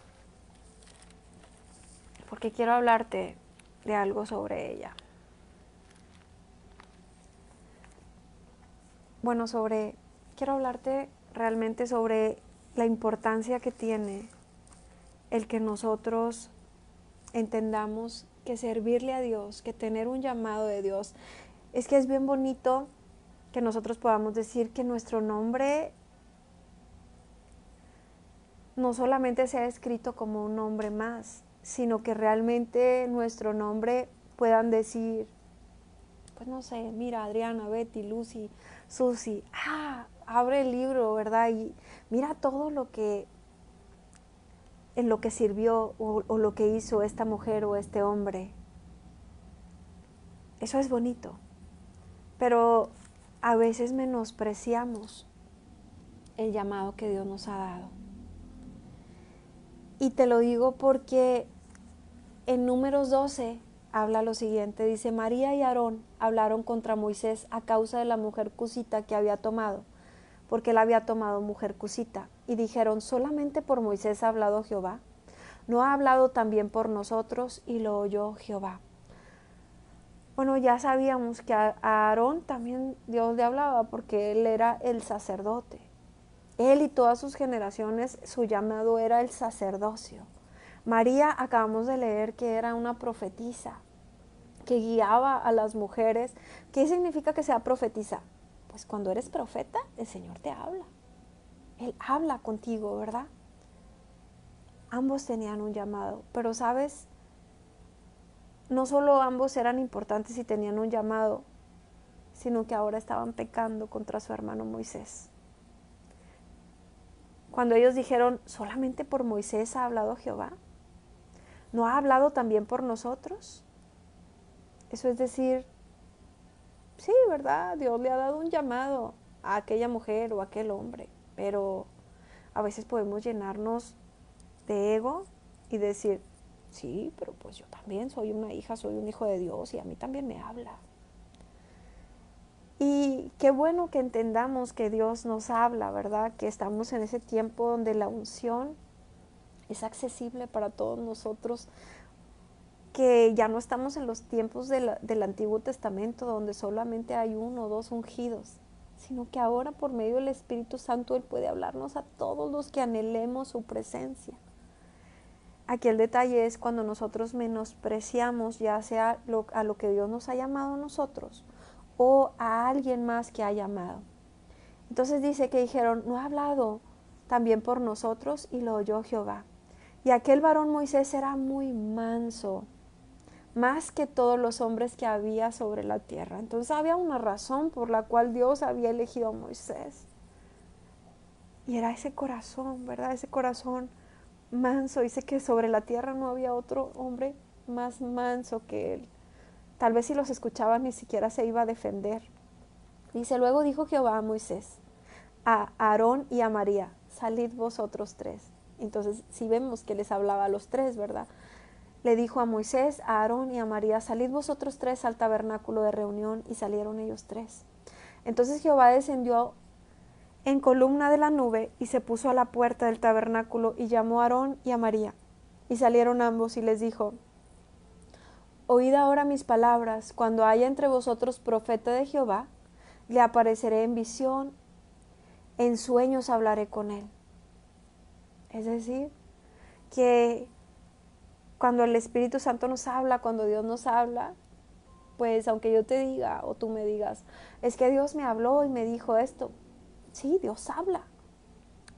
porque quiero hablarte de algo sobre ella. Bueno, quiero hablarte realmente sobre la importancia que tiene el que nosotros entendamos que servirle a Dios, que tener un llamado de Dios, es que es bien bonito que nosotros podamos decir que nuestro nombre no solamente sea escrito como un nombre más, sino que realmente nuestro nombre puedan decir, pues no sé, mira, Adriana, Betty, Lucy, Susi, abre el libro, ¿verdad? Y mira todo lo que, en lo que sirvió o lo que hizo esta mujer o este hombre. Eso es bonito, pero a veces menospreciamos el llamado que Dios nos ha dado. Y te lo digo porque en Números 12 habla lo siguiente, dice: María y Aarón hablaron contra Moisés a causa de la mujer cusita que había tomado, porque él había tomado mujer cusita. y dijeron, ¿solamente por Moisés ha hablado Jehová? ¿No ha hablado también por nosotros? Y lo oyó Jehová. Bueno, ya sabíamos que a Aarón también Dios le hablaba porque él era el sacerdote. Él y todas sus generaciones, su llamado era el sacerdocio. María, acabamos de leer que era una profetisa, que guiaba a las mujeres. ¿Qué significa que sea profetisa? Pues cuando eres profeta, el Señor te habla. Él habla contigo, ¿verdad? Ambos tenían un llamado, pero ¿sabes? No solo ambos eran importantes y tenían un llamado, sino que ahora estaban pecando contra su hermano Moisés. Cuando ellos dijeron, ¿solamente por Moisés ha hablado Jehová? ¿No ha hablado también por nosotros? Eso es decir, sí, ¿verdad? Dios le ha dado un llamado a aquella mujer o a aquel hombre, pero a veces podemos llenarnos de ego y decir, sí, pero pues yo también soy una hija, soy un hijo de Dios y a mí también me habla. Y qué bueno que entendamos que Dios nos habla, ¿verdad? Que estamos en ese tiempo donde la unción es accesible para todos nosotros, que ya no estamos en los tiempos del Antiguo Testamento donde solamente hay uno o dos ungidos, sino que ahora por medio del Espíritu Santo Él puede hablarnos a todos los que anhelemos su presencia. Aquí el detalle es cuando nosotros menospreciamos ya sea a lo que Dios nos ha llamado a nosotros o a alguien más que ha llamado. Entonces dice que dijeron, ¿no ha hablado también por nosotros? Y lo oyó Jehová. Y aquel varón Moisés era muy manso, más que todos los hombres que había sobre la tierra. Entonces había una razón por la cual Dios había elegido a Moisés. Y era ese corazón, ¿verdad? Ese corazón manso. Dice que sobre la tierra no había otro hombre más manso que él. Tal vez si los escuchaba ni siquiera se iba a defender. Dice, luego dijo Jehová a Moisés, a Aarón y a María, salid vosotros tres. Entonces, si vemos que les hablaba a los tres, ¿verdad? Le dijo a Moisés, a Aarón y a María, salid vosotros tres al tabernáculo de reunión, y salieron ellos tres. Entonces Jehová descendió en columna de la nube y se puso a la puerta del tabernáculo y llamó a Aarón y a María. Y salieron ambos y les dijo, oíd ahora mis palabras, cuando haya entre vosotros profeta de Jehová, le apareceré en visión, en sueños hablaré con él. Es decir, que cuando el Espíritu Santo nos habla, cuando Dios nos habla, pues aunque yo te diga o tú me digas, es que Dios me habló y me dijo esto. Sí, Dios habla.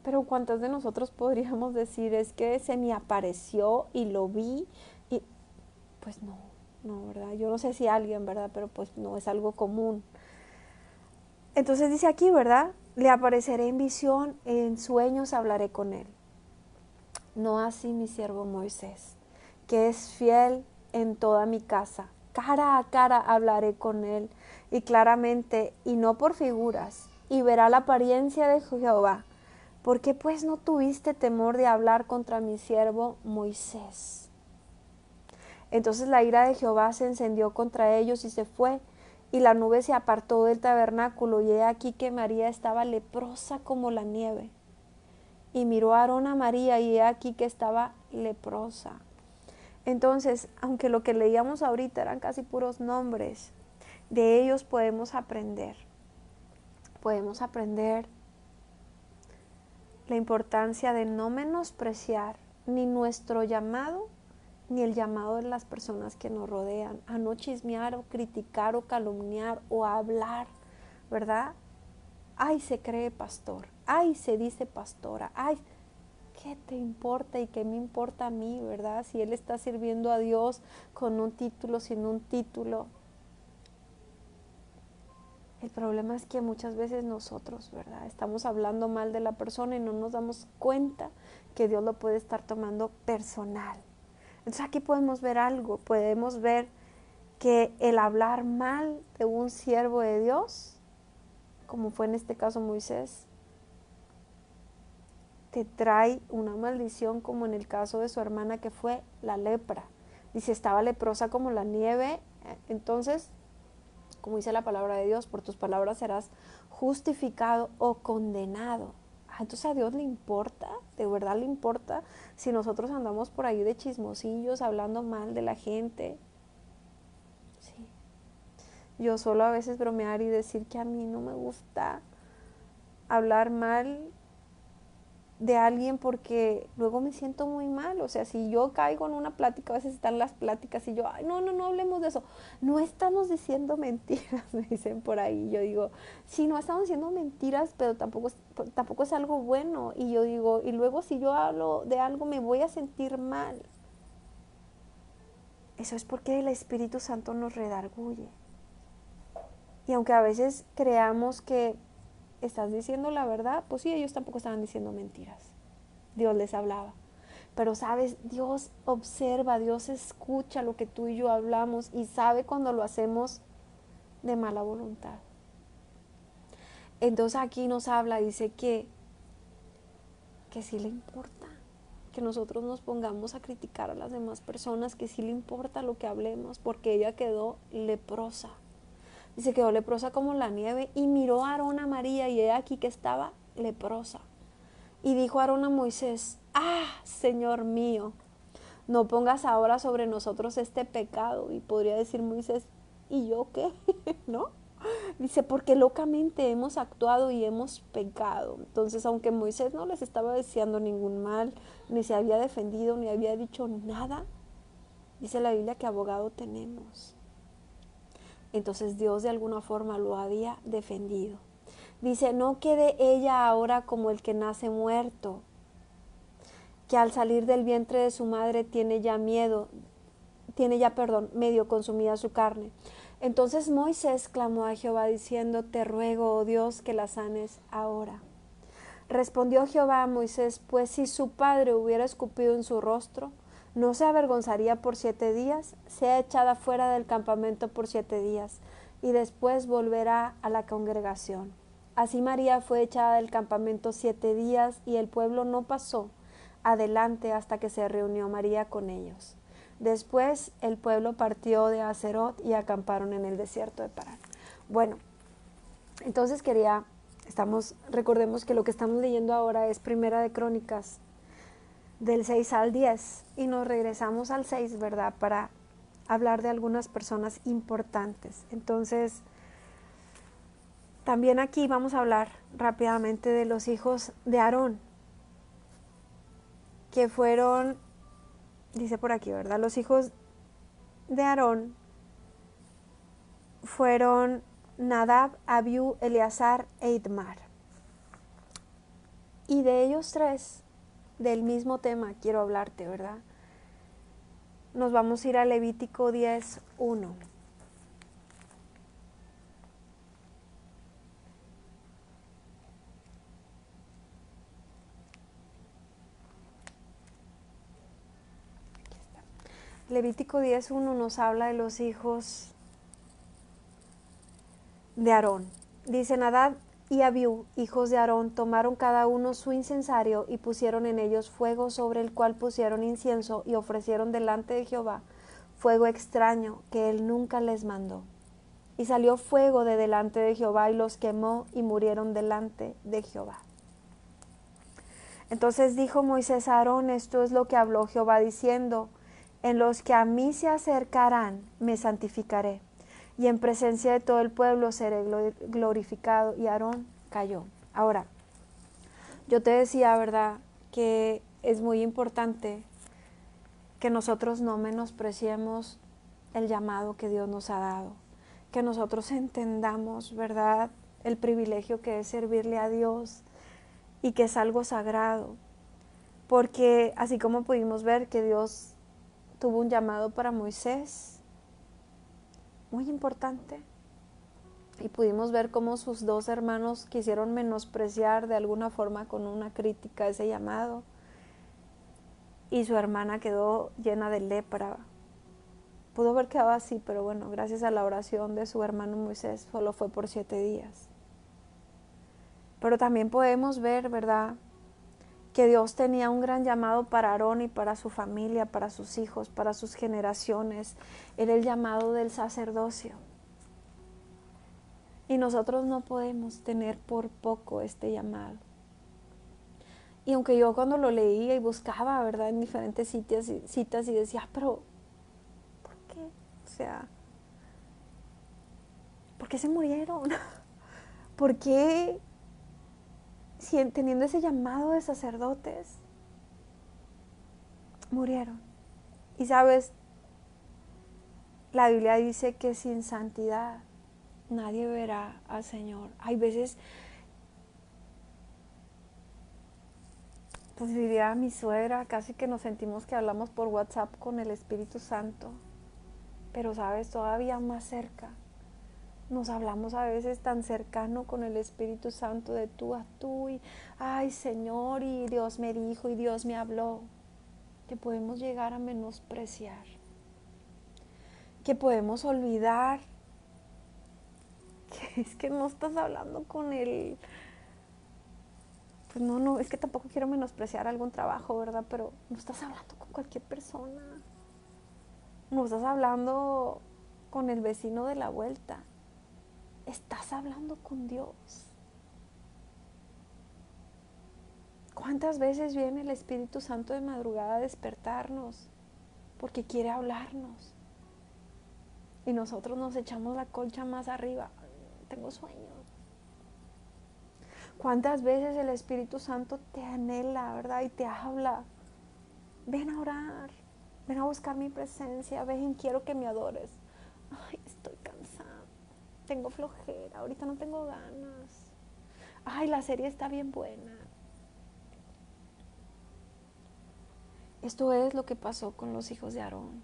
Pero ¿cuántos de nosotros podríamos decir es que se me apareció y lo vi? Y pues no, ¿verdad? Yo no sé si alguien, ¿verdad? Pero pues no es algo común. Entonces dice aquí, ¿verdad? Le apareceré en visión, en sueños hablaré con él. No así mi siervo Moisés, que es fiel en toda mi casa. Cara a cara hablaré con él, y claramente, y no por figuras, y verá la apariencia de Jehová. ¿Por qué pues no tuviste temor de hablar contra mi siervo Moisés? Entonces la ira de Jehová se encendió contra ellos y se fue, y la nube se apartó del tabernáculo, y he aquí que María estaba leprosa como la nieve. Y miró a Aarón a María, y he aquí que estaba leprosa. Entonces, aunque lo que leíamos ahorita eran casi puros nombres, de ellos podemos aprender. Podemos aprender la importancia de no menospreciar ni nuestro llamado, ni el llamado de las personas que nos rodean, a no chismear o criticar o calumniar o hablar, ¿verdad? Ay, se cree pastor, ay, se dice pastora, ay, ¿qué te importa y qué me importa a mí, verdad? Si él está sirviendo a Dios con un título, sin un título. El problema es que muchas veces nosotros, ¿verdad? Estamos hablando mal de la persona y no nos damos cuenta que Dios lo puede estar tomando personal. Entonces aquí podemos ver algo, podemos ver que el hablar mal de un siervo de Dios, como fue en este caso Moisés, te trae una maldición, como en el caso de su hermana que fue la lepra. Dice, estaba leprosa como la nieve. Entonces, como dice la palabra de Dios, por tus palabras serás justificado o condenado. entonces a Dios le importa, de verdad le importa si nosotros andamos por ahí de chismosillos, hablando mal de la gente. Sí. Yo suelo a veces bromear y decir que a mí no me gusta hablar mal de alguien porque luego me siento muy mal. O sea, si yo caigo en una plática, a veces están las pláticas y yo, ay, no hablemos de eso. No estamos diciendo mentiras, me dicen por ahí. Yo digo, sí, no estamos diciendo mentiras, pero tampoco es algo bueno. Y yo digo, y luego si yo hablo de algo me voy a sentir mal. Eso es porque el Espíritu Santo nos redarguye. Y aunque a veces creamos que estás diciendo la verdad, pues sí, ellos tampoco estaban diciendo mentiras. Dios les hablaba. Pero sabes, Dios observa, Dios escucha lo que tú y yo hablamos y sabe cuando lo hacemos de mala voluntad. Entonces aquí nos habla, dice que sí le importa, que nosotros nos pongamos a criticar a las demás personas, que sí le importa lo que hablemos, porque ella quedó leprosa. Dice, quedó leprosa como la nieve y miró a Aarón a María y ella aquí que estaba leprosa. Y dijo Aarón a Moisés, Señor mío, no pongas ahora sobre nosotros este pecado. Y podría decir Moisés, ¿y yo qué? ¿No? Dice, porque locamente hemos actuado y hemos pecado. Entonces, aunque Moisés no les estaba deseando ningún mal, ni se había defendido, ni había dicho nada, dice la Biblia que abogado tenemos. Entonces Dios de alguna forma lo había defendido. Dice, no quede ella ahora como el que nace muerto, que al salir del vientre de su madre tiene ya medio consumida su carne. Entonces Moisés clamó a Jehová diciendo, te ruego, oh Dios, que la sanes ahora. Respondió Jehová a Moisés, pues si su padre hubiera escupido en su rostro, ¿no se avergonzaría por 7 días? Sea echada fuera del campamento por 7 días, y después volverá a la congregación. Así María fue echada del campamento 7 días, y el pueblo no pasó adelante hasta que se reunió María con ellos. Después el pueblo partió de Aserot y acamparon en el desierto de Parán. Bueno, entonces recordemos que lo que estamos leyendo ahora es Primera de Crónicas, del 6 al 10, y nos regresamos al 6, ¿verdad? Para hablar de algunas personas importantes. Entonces, también aquí vamos a hablar rápidamente de los hijos de Aarón, que fueron, dice por aquí, ¿verdad? Los hijos de Aarón fueron Nadab, Abiú, Eleazar e Itmar. Y de ellos 3, del mismo tema quiero hablarte, ¿verdad? Nos vamos a ir a Levítico 10:1. Levítico 10:1 nos habla de los hijos de Aarón. Dice, Nadab y Abiú, hijos de Aarón, tomaron cada uno su incensario y pusieron en ellos fuego, sobre el cual pusieron incienso y ofrecieron delante de Jehová fuego extraño que él nunca les mandó. Y salió fuego de delante de Jehová y los quemó y murieron delante de Jehová. Entonces dijo Moisés a Aarón, esto es lo que habló Jehová diciendo, en los que a mí se acercarán me santificaré, y en presencia de todo el pueblo seré glorificado. Y Aarón cayó. Ahora, yo te decía, ¿verdad?, que es muy importante que nosotros no menospreciemos el llamado que Dios nos ha dado, que nosotros entendamos, ¿verdad?, el privilegio que es servirle a Dios y que es algo sagrado, porque así como pudimos ver que Dios tuvo un llamado para Moisés, muy importante, y pudimos ver cómo sus 2 hermanos quisieron menospreciar de alguna forma con una crítica ese llamado, y su hermana quedó llena de lepra. Pudo haber quedado así, pero bueno, gracias a la oración de su hermano Moisés, solo fue por 7 días. Pero también podemos ver, ¿verdad?, que Dios tenía un gran llamado para Aarón y para su familia, para sus hijos, para sus generaciones. Era el llamado del sacerdocio. Y nosotros no podemos tener por poco este llamado. Y aunque yo cuando lo leía y buscaba, ¿verdad? En diferentes citas y decía, pero ¿por qué? O sea, ¿por qué se murieron? ¿Por qué teniendo ese llamado de sacerdotes murieron? Y sabes, la Biblia dice que sin santidad nadie verá al Señor. Hay veces, pues diría mi suegra, casi que nos sentimos que hablamos por WhatsApp con el Espíritu Santo. Pero sabes, todavía más cerca. Nos hablamos a veces tan cercano con el Espíritu Santo de tú a tú y, ay Señor, y Dios me dijo y Dios me habló, que podemos llegar a menospreciar, que podemos olvidar que es que no estás hablando con él. Pues no, es que tampoco quiero menospreciar algún trabajo, ¿verdad? Pero no estás hablando con cualquier persona, no estás hablando con el vecino de la vuelta, estás hablando con Dios. ¿Cuántas veces viene el Espíritu Santo de madrugada a despertarnos? Porque quiere hablarnos. Y nosotros nos echamos la colcha más arriba. Tengo sueño. ¿Cuántas veces el Espíritu Santo te anhela, verdad? Y te habla. Ven a orar. Ven a buscar mi presencia. Ven, quiero que me adores. Ay, estoy cansada. Tengo flojera. Ahorita no tengo ganas. Ay, la serie está bien buena. Esto es lo que pasó con los hijos de Aarón.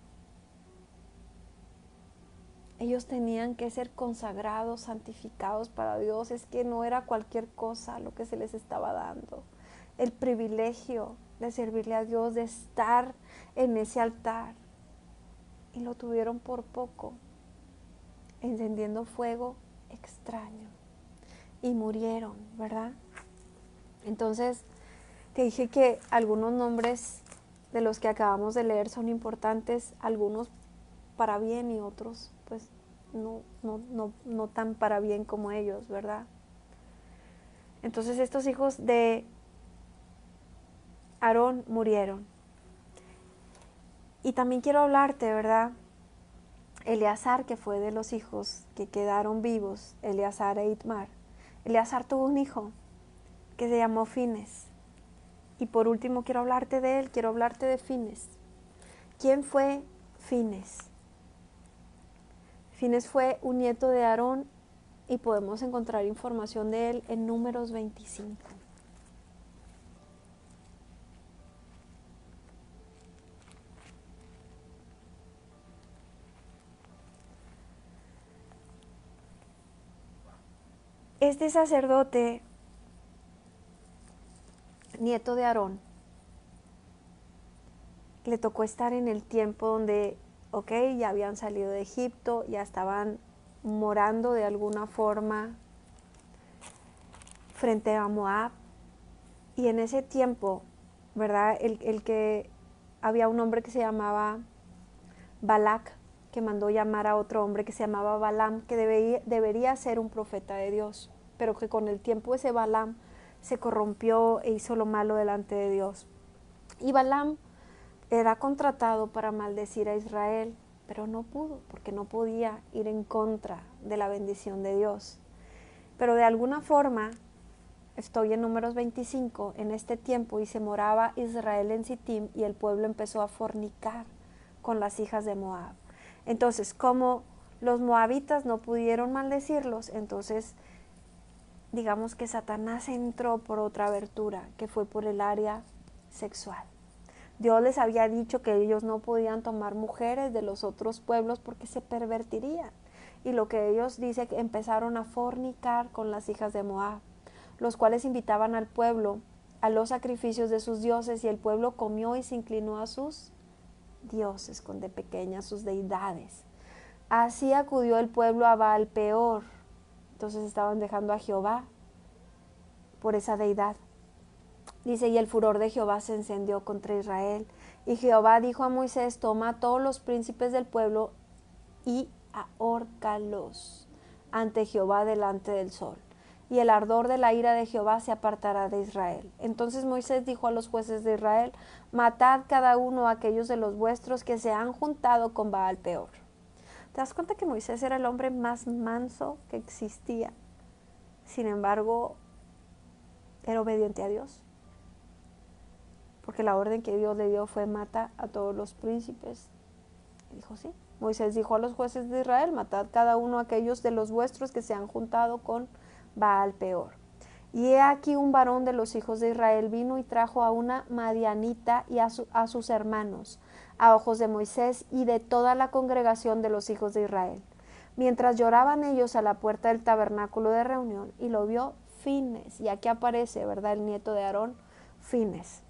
Ellos tenían que ser consagrados, santificados para Dios. Es que no era cualquier cosa lo que se les estaba dando. El privilegio de servirle a Dios, de estar en ese altar. Y lo tuvieron por poco, encendiendo fuego extraño. Y murieron, ¿verdad? Entonces, te dije que algunos nombres de los que acabamos de leer son importantes, algunos para bien y otros pues no tan para bien como ellos, ¿verdad? Entonces estos hijos de Aarón murieron. Y también quiero hablarte, ¿verdad? Eleazar, que fue de los hijos que quedaron vivos, Eleazar e Itmar. Eleazar tuvo un hijo que se llamó Fines. Y por último quiero hablarte de él, quiero hablarte de Fines. ¿Quién fue Fines? Fines fue un nieto de Aarón y podemos encontrar información de él en Números 25. Este sacerdote, nieto de Aarón, le tocó estar en el tiempo donde, ya habían salido de Egipto, ya estaban morando de alguna forma frente a Moab. Y en ese tiempo, ¿verdad? El que había un hombre que se llamaba Balac, que mandó llamar a otro hombre que se llamaba Balaam, que debería ser un profeta de Dios, pero que con el tiempo ese Balaam se corrompió e hizo lo malo delante de Dios. Y Balaam era contratado para maldecir a Israel, pero no pudo, porque no podía ir en contra de la bendición de Dios. Pero de alguna forma, estoy en Números 25, en este tiempo, y se moraba Israel en Sittim, y el pueblo empezó a fornicar con las hijas de Moab. Entonces, como los moabitas no pudieron maldecirlos, entonces digamos que Satanás entró por otra abertura, que fue por el área sexual. Dios les había dicho que ellos no podían tomar mujeres de los otros pueblos porque se pervertirían. Y lo que ellos dicen que empezaron a fornicar con las hijas de Moab, los cuales invitaban al pueblo a los sacrificios de sus dioses, y el pueblo comió y se inclinó a sus dioses con de pequeñas, sus deidades. Así acudió el pueblo a Baal Peor. Entonces estaban dejando a Jehová por esa deidad. Dice, y el furor de Jehová se encendió contra Israel. Y Jehová dijo a Moisés, toma a todos los príncipes del pueblo y ahórcalos ante Jehová delante del sol. y el ardor de la ira de Jehová se apartará de Israel. Entonces Moisés dijo a los jueces de Israel: matad cada uno a aquellos de los vuestros que se han juntado con Baal Peor. ¿Te das cuenta que Moisés era el hombre más manso que existía? Sin embargo, era obediente a Dios, porque la orden que Dios le dio fue: mata a todos los príncipes. Y dijo sí. Moisés dijo a los jueces de Israel: matad cada uno a aquellos de los vuestros que se han juntado con Baal Peor. Y he aquí un varón de los hijos de Israel vino y trajo a una madianita y a sus hermanos, a ojos de Moisés y de toda la congregación de los hijos de Israel, mientras lloraban ellos a la puerta del tabernáculo de reunión, y lo vio Fines. Y aquí aparece, ¿verdad?, el nieto de Aarón, Fines.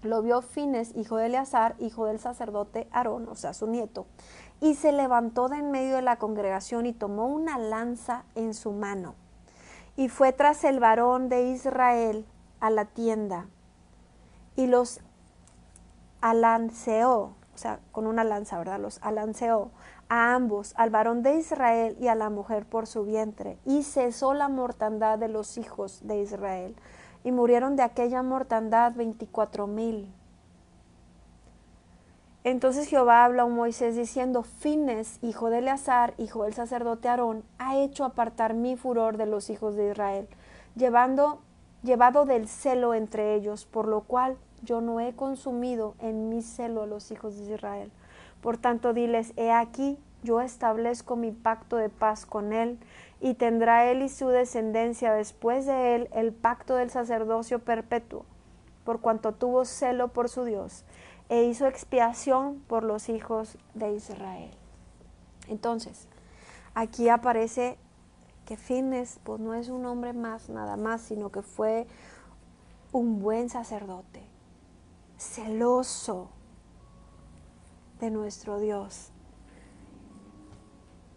Lo vio Fines, hijo de Eleazar, hijo del sacerdote Aarón, o sea, su nieto, y se levantó de en medio de la congregación y tomó una lanza en su mano, y fue tras el varón de Israel a la tienda, y los alanceó, o sea, con una lanza, ¿verdad? Los alanceó a ambos, al varón de Israel y a la mujer por su vientre, y cesó la mortandad de los hijos de Israel, y murieron de aquella mortandad 24,000. Entonces Jehová habló a Moisés diciendo: Fines, hijo de Eleazar, hijo del sacerdote Aarón, ha hecho apartar mi furor de los hijos de Israel, llevado del celo entre ellos, por lo cual yo no he consumido en mi celo a los hijos de Israel. Por tanto, diles: he aquí, yo establezco mi pacto de paz con él, y tendrá él y su descendencia después de él el pacto del sacerdocio perpetuo, por cuanto tuvo celo por su Dios, e hizo expiación por los hijos de Israel. Entonces, aquí aparece que Fines, pues no es un hombre más, nada más, sino que fue un buen sacerdote, celoso de nuestro Dios.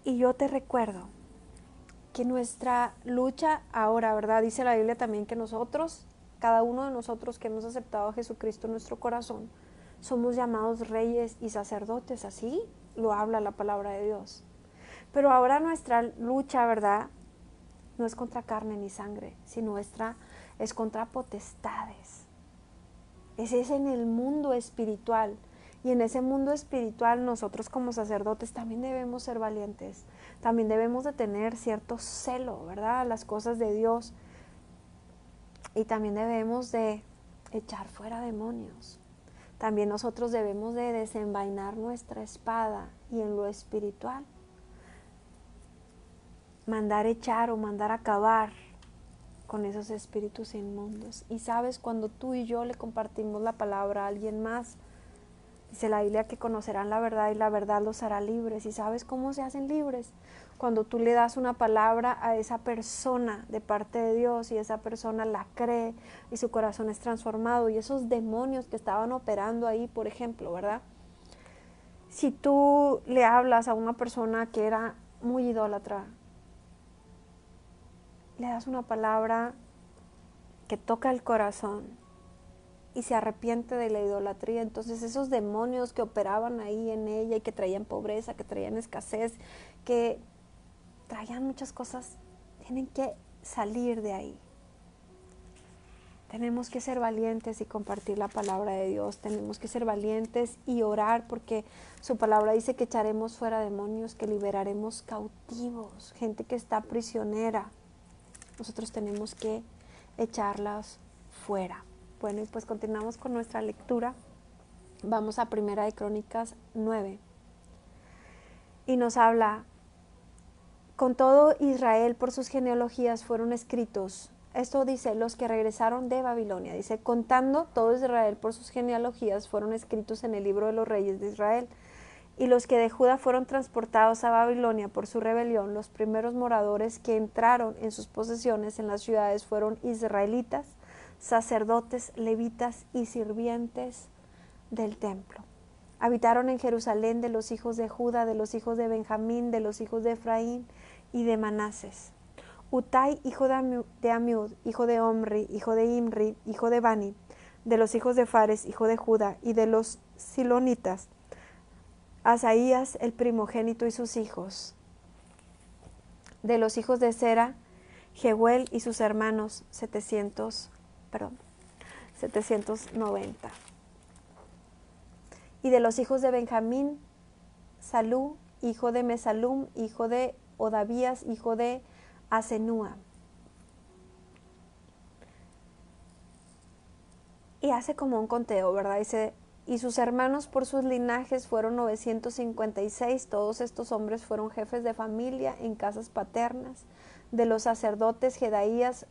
Y yo te recuerdo que nuestra lucha ahora, ¿verdad? Dice la Biblia también que nosotros, cada uno de nosotros que hemos aceptado a Jesucristo en nuestro corazón, somos llamados reyes y sacerdotes, así lo habla la palabra de Dios. Pero ahora nuestra lucha, ¿verdad?, no es contra carne ni sangre, sino es contra potestades. Ese es en el mundo espiritual. Y en ese mundo espiritual nosotros como sacerdotes también debemos ser valientes. También debemos de tener cierto celo, ¿verdad?, a las cosas de Dios. Y también debemos de echar fuera demonios. También nosotros debemos de desenvainar nuestra espada y en lo espiritual mandar echar o mandar acabar con esos espíritus inmundos. Y sabes, cuando tú y yo le compartimos la palabra a alguien más, dice la Biblia que conocerán la verdad y la verdad los hará libres. ¿Y sabes cómo se hacen libres? Cuando tú le das una palabra a esa persona de parte de Dios y esa persona la cree y su corazón es transformado, y esos demonios que estaban operando ahí, por ejemplo, ¿verdad? Si tú le hablas a una persona que era muy idólatra, le das una palabra que toca el corazón y se arrepiente de la idolatría, entonces esos demonios que operaban ahí en ella y que traían pobreza, que traían escasez, que traían muchas cosas, tienen que salir de ahí. Tenemos que ser valientes y compartir la palabra de Dios. Tenemos que ser valientes y orar, porque su palabra dice que echaremos fuera demonios, que liberaremos cautivos, gente que está prisionera. Nosotros tenemos que echarlas fuera. Bueno, y pues continuamos con nuestra lectura. Vamos a Primera de Crónicas 9. Y nos habla: con todo Israel por sus genealogías fueron escritos. Esto dice, los que regresaron de Babilonia. Dice, contando todo Israel por sus genealogías fueron escritos en el libro de los reyes de Israel. Y los que de Judá fueron transportados a Babilonia por su rebelión, los primeros moradores que entraron en sus posesiones en las ciudades fueron israelitas, sacerdotes, levitas y sirvientes del templo. Habitaron en Jerusalén de los hijos de Judá, de los hijos de Benjamín, de los hijos de Efraín y de Manases. Utai, hijo de Amiud, hijo de Omri, hijo de Imri, hijo de Bani, de los hijos de Fares, hijo de Judá, y de los silonitas, Asaías el primogénito y sus hijos. De los hijos de Sera, Jehuel y sus hermanos 790. Y de los hijos de Benjamín, Salú, hijo de Mesalum, hijo de Odavías, hijo de Asenúa. Y hace como un conteo, ¿verdad? Dice, y sus hermanos por sus linajes fueron 956. Todos estos hombres fueron jefes de familia en casas paternas de los sacerdotes Jedaías,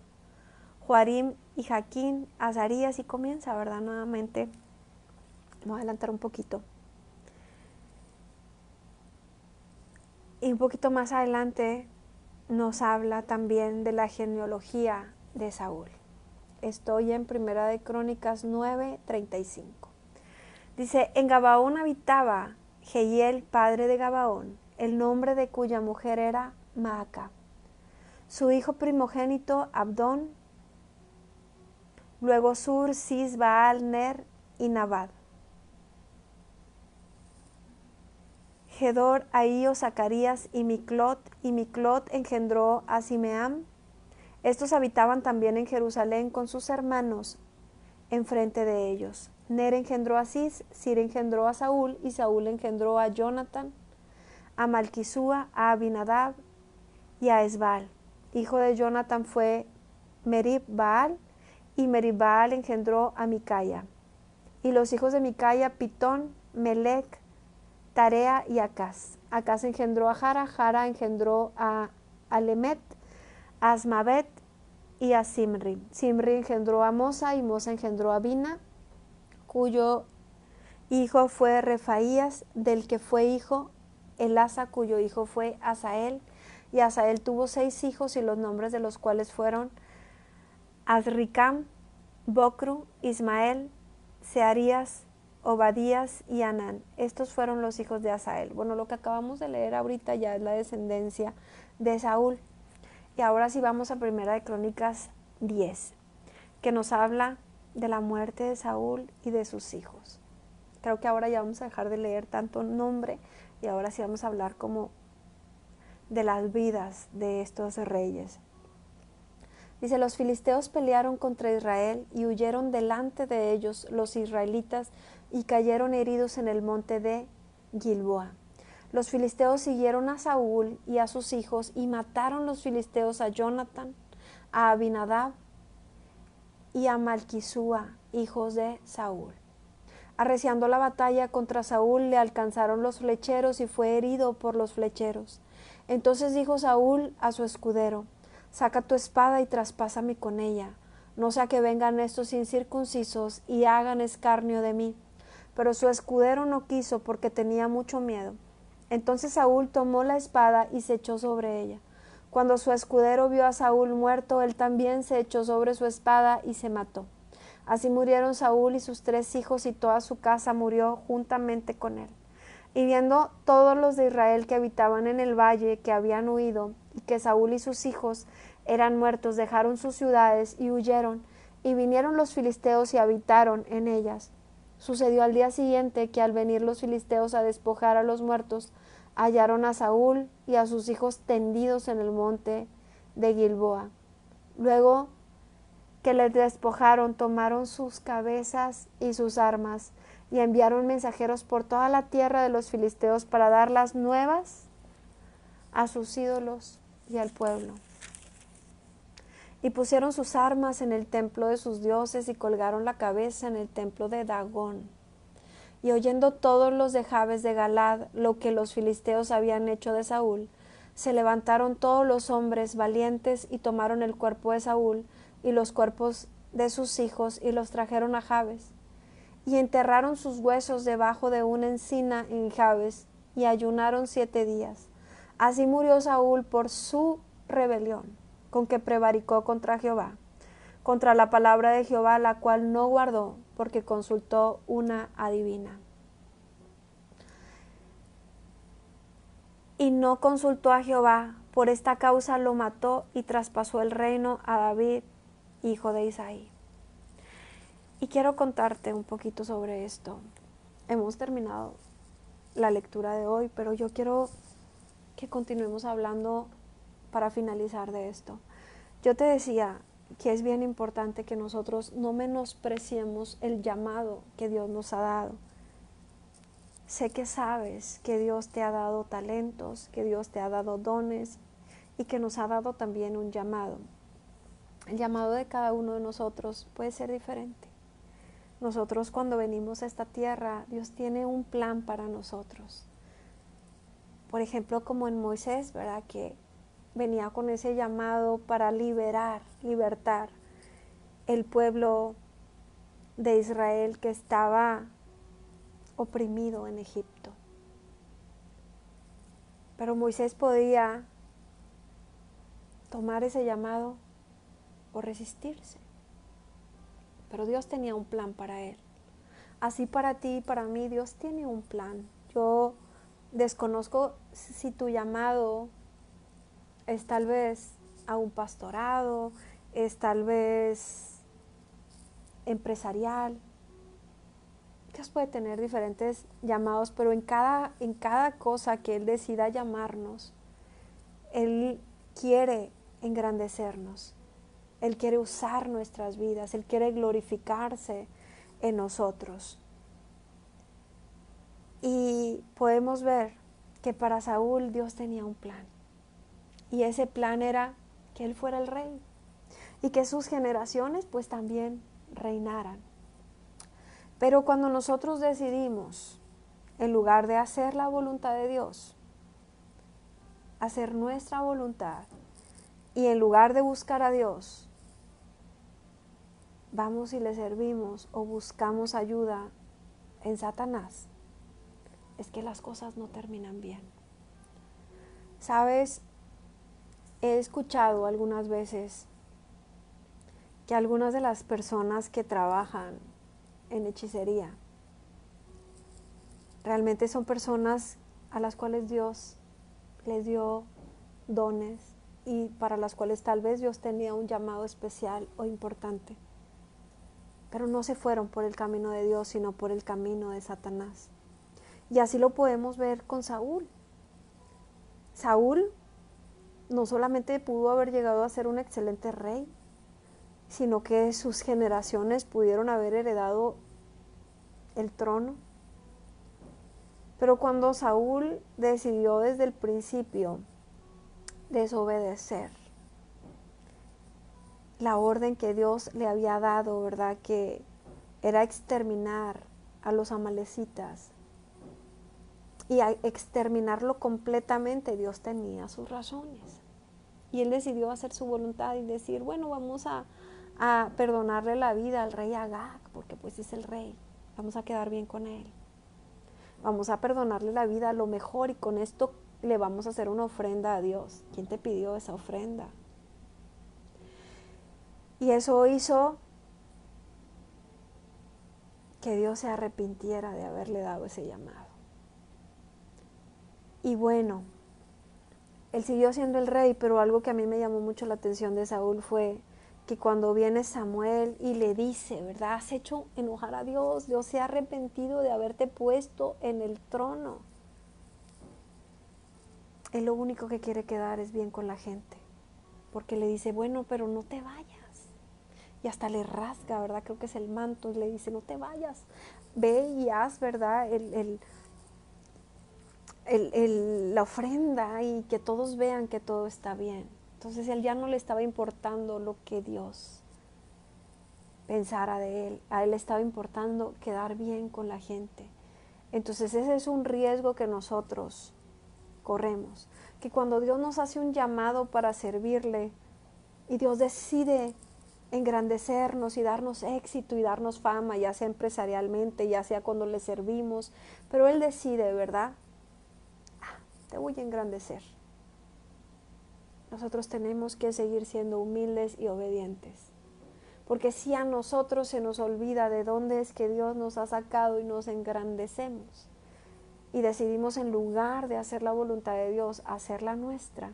Joarim y Jaquín, Azarías. Y comienza, ¿verdad? Nuevamente, vamos a adelantar un poquito. Y un poquito más adelante nos habla también de la genealogía de Saúl. Estoy en Primera de Crónicas 9:35. Dice, en Gabaón habitaba Jehiel, padre de Gabaón, el nombre de cuya mujer era Maaca. Su hijo primogénito, Abdón, luego Sur, Cis, Baal, Ner y Nabad. Gedor, Ahío, Zacarías y Miclot engendró a Simeam. Estos habitaban también en Jerusalén con sus hermanos enfrente de ellos. Ner engendró a Cis, Sir engendró a Saúl, y Saúl engendró a Jonatán, a Malquisúa, a Abinadab y a Esbal. Hijo de Jonatán fue Merib-Baal, y Merib-Baal engendró a Micaya. Y los hijos de Micaya, Pitón, Melec, Tarea y Acaz. Acaz engendró a Jara, Jara engendró a Alemet, a Asmavet y a Simri. Simri engendró a Mosa, y Mosa engendró a Bina, cuyo hijo fue Refaías, del que fue hijo Elasa, cuyo hijo fue Asael. Y Asael tuvo 6 hijos, y los nombres de los cuales fueron Azricam, Bocru, Ismael, Searías, Obadías y Anán. Estos fueron los hijos de Asael. Bueno, lo que acabamos de leer ahorita ya es la descendencia de Saúl. Y ahora sí vamos a Primera de Crónicas 10, que nos habla de la muerte de Saúl y de sus hijos. Creo que ahora ya vamos a dejar de leer tanto nombre y ahora sí vamos a hablar como de las vidas de estos reyes. Dice, los filisteos pelearon contra Israel y huyeron delante de ellos los israelitas y cayeron heridos en el monte de Gilboa. Los filisteos siguieron a Saúl y a sus hijos y mataron los filisteos a Jonatán, a Abinadab y a Malquisúa, hijos de Saúl. Arreciando la batalla contra Saúl, le alcanzaron los flecheros y fue herido por los flecheros. Entonces dijo Saúl a su escudero, saca tu espada y traspásame con ella, no sea que vengan estos incircuncisos y hagan escarnio de mí. Pero su escudero no quiso porque tenía mucho miedo. Entonces Saúl tomó la espada y se echó sobre ella. Cuando su escudero vio a Saúl muerto, él también se echó sobre su espada y se mató. Así murieron Saúl y sus 3 hijos, y toda su casa murió juntamente con él. Y viendo todos los de Israel que habitaban en el valle que habían huido, y que Saúl y sus hijos eran muertos, dejaron sus ciudades y huyeron, y vinieron los filisteos y habitaron en ellas. Sucedió al día siguiente que al venir los filisteos a despojar a los muertos, hallaron a Saúl y a sus hijos tendidos en el monte de Gilboa. Luego que les despojaron, tomaron sus cabezas y sus armas, y enviaron mensajeros por toda la tierra de los filisteos para dar las nuevas a sus ídolos y al pueblo. Y pusieron sus armas en el templo de sus dioses y colgaron la cabeza en el templo de Dagón. Y oyendo todos los de Jabes de Galad lo que los filisteos habían hecho de Saúl, se levantaron todos los hombres valientes y tomaron el cuerpo de Saúl y los cuerpos de sus hijos y los trajeron a Jabes. Y enterraron sus huesos debajo de una encina en Jabes y ayunaron 7 días. Así murió Saúl por su rebelión, con que prevaricó contra Jehová, contra la palabra de Jehová, la cual no guardó, porque consultó una adivina. Y no consultó a Jehová, por esta causa lo mató y traspasó el reino a David, hijo de Isaí. Y quiero contarte un poquito sobre esto. Hemos terminado la lectura de hoy, pero yo quiero que continuemos hablando para finalizar de esto. Yo te decía que es bien importante que nosotros no menospreciemos el llamado que Dios nos ha dado. Sé que sabes que Dios te ha dado talentos, que Dios te ha dado dones y que nos ha dado también un llamado. El llamado de cada uno de nosotros puede ser diferente. Nosotros cuando venimos a esta tierra, Dios tiene un plan para nosotros. Por ejemplo, como en Moisés, ¿verdad? Que venía con ese llamado para libertar el pueblo de Israel que estaba oprimido en Egipto. Pero Moisés podía tomar ese llamado o resistirse. Pero Dios tenía un plan para él. Así para ti y para mí Dios tiene un plan. Yo desconozco si tu llamado es tal vez a un pastorado, es tal vez empresarial. Dios puede tener diferentes llamados, pero en cada cosa que Él decida llamarnos, Él quiere engrandecernos. Él quiere usar nuestras vidas, Él quiere glorificarse en nosotros. Y podemos ver que para Saúl Dios tenía un plan. Y ese plan era que él fuera el rey y que sus generaciones pues también reinaran. Pero cuando nosotros decidimos, en lugar de hacer la voluntad de Dios, hacer nuestra voluntad, y en lugar de buscar a Dios, vamos y le servimos o buscamos ayuda en Satanás, es que las cosas no terminan bien. ¿Sabes? He escuchado algunas veces que algunas de las personas que trabajan en hechicería realmente son personas a las cuales Dios les dio dones y para las cuales tal vez Dios tenía un llamado especial o importante, pero no se fueron por el camino de Dios, sino por el camino de Satanás. Y así lo podemos ver con Saúl. Saúl no solamente pudo haber llegado a ser un excelente rey, sino que sus generaciones pudieron haber heredado el trono. Pero cuando Saúl decidió desde el principio desobedecer la orden que Dios le había dado, ¿verdad? Que era exterminar a los amalecitas, y a exterminarlo completamente, Dios tenía sus razones. Y él decidió hacer su voluntad y decir, bueno, vamos a perdonarle la vida al rey Agag, porque pues es el rey, vamos a quedar bien con él. Vamos a perdonarle la vida a lo mejor y con esto le vamos a hacer una ofrenda a Dios. ¿Quién te pidió esa ofrenda? Y eso hizo que Dios se arrepintiera de haberle dado ese llamado. Y bueno, él siguió siendo el rey, pero algo que a mí me llamó mucho la atención de Saúl fue que cuando viene Samuel y le dice, ¿verdad? Has hecho enojar a Dios, Dios se ha arrepentido de haberte puesto en el trono. Él lo único que quiere quedar es bien con la gente, porque le dice, bueno, pero no te vayas. Y hasta le rasga, ¿verdad? Creo que es el manto, y le dice, no te vayas, ve y haz, ¿verdad? La ofrenda y que todos vean que todo está bien. Entonces él ya no le estaba importando lo que Dios pensara de él, a él le estaba importando quedar bien con la gente. Entonces ese es un riesgo que nosotros corremos, que cuando Dios nos hace un llamado para servirle y Dios decide engrandecernos y darnos éxito y darnos fama, ya sea empresarialmente, ya sea cuando le servimos, pero Él decide, ¿verdad? Te voy a engrandecer. Nosotros tenemos que seguir siendo humildes y obedientes, porque si a nosotros se nos olvida de dónde es que Dios nos ha sacado y nos engrandecemos y decidimos en lugar de hacer la voluntad de Dios, hacer la nuestra,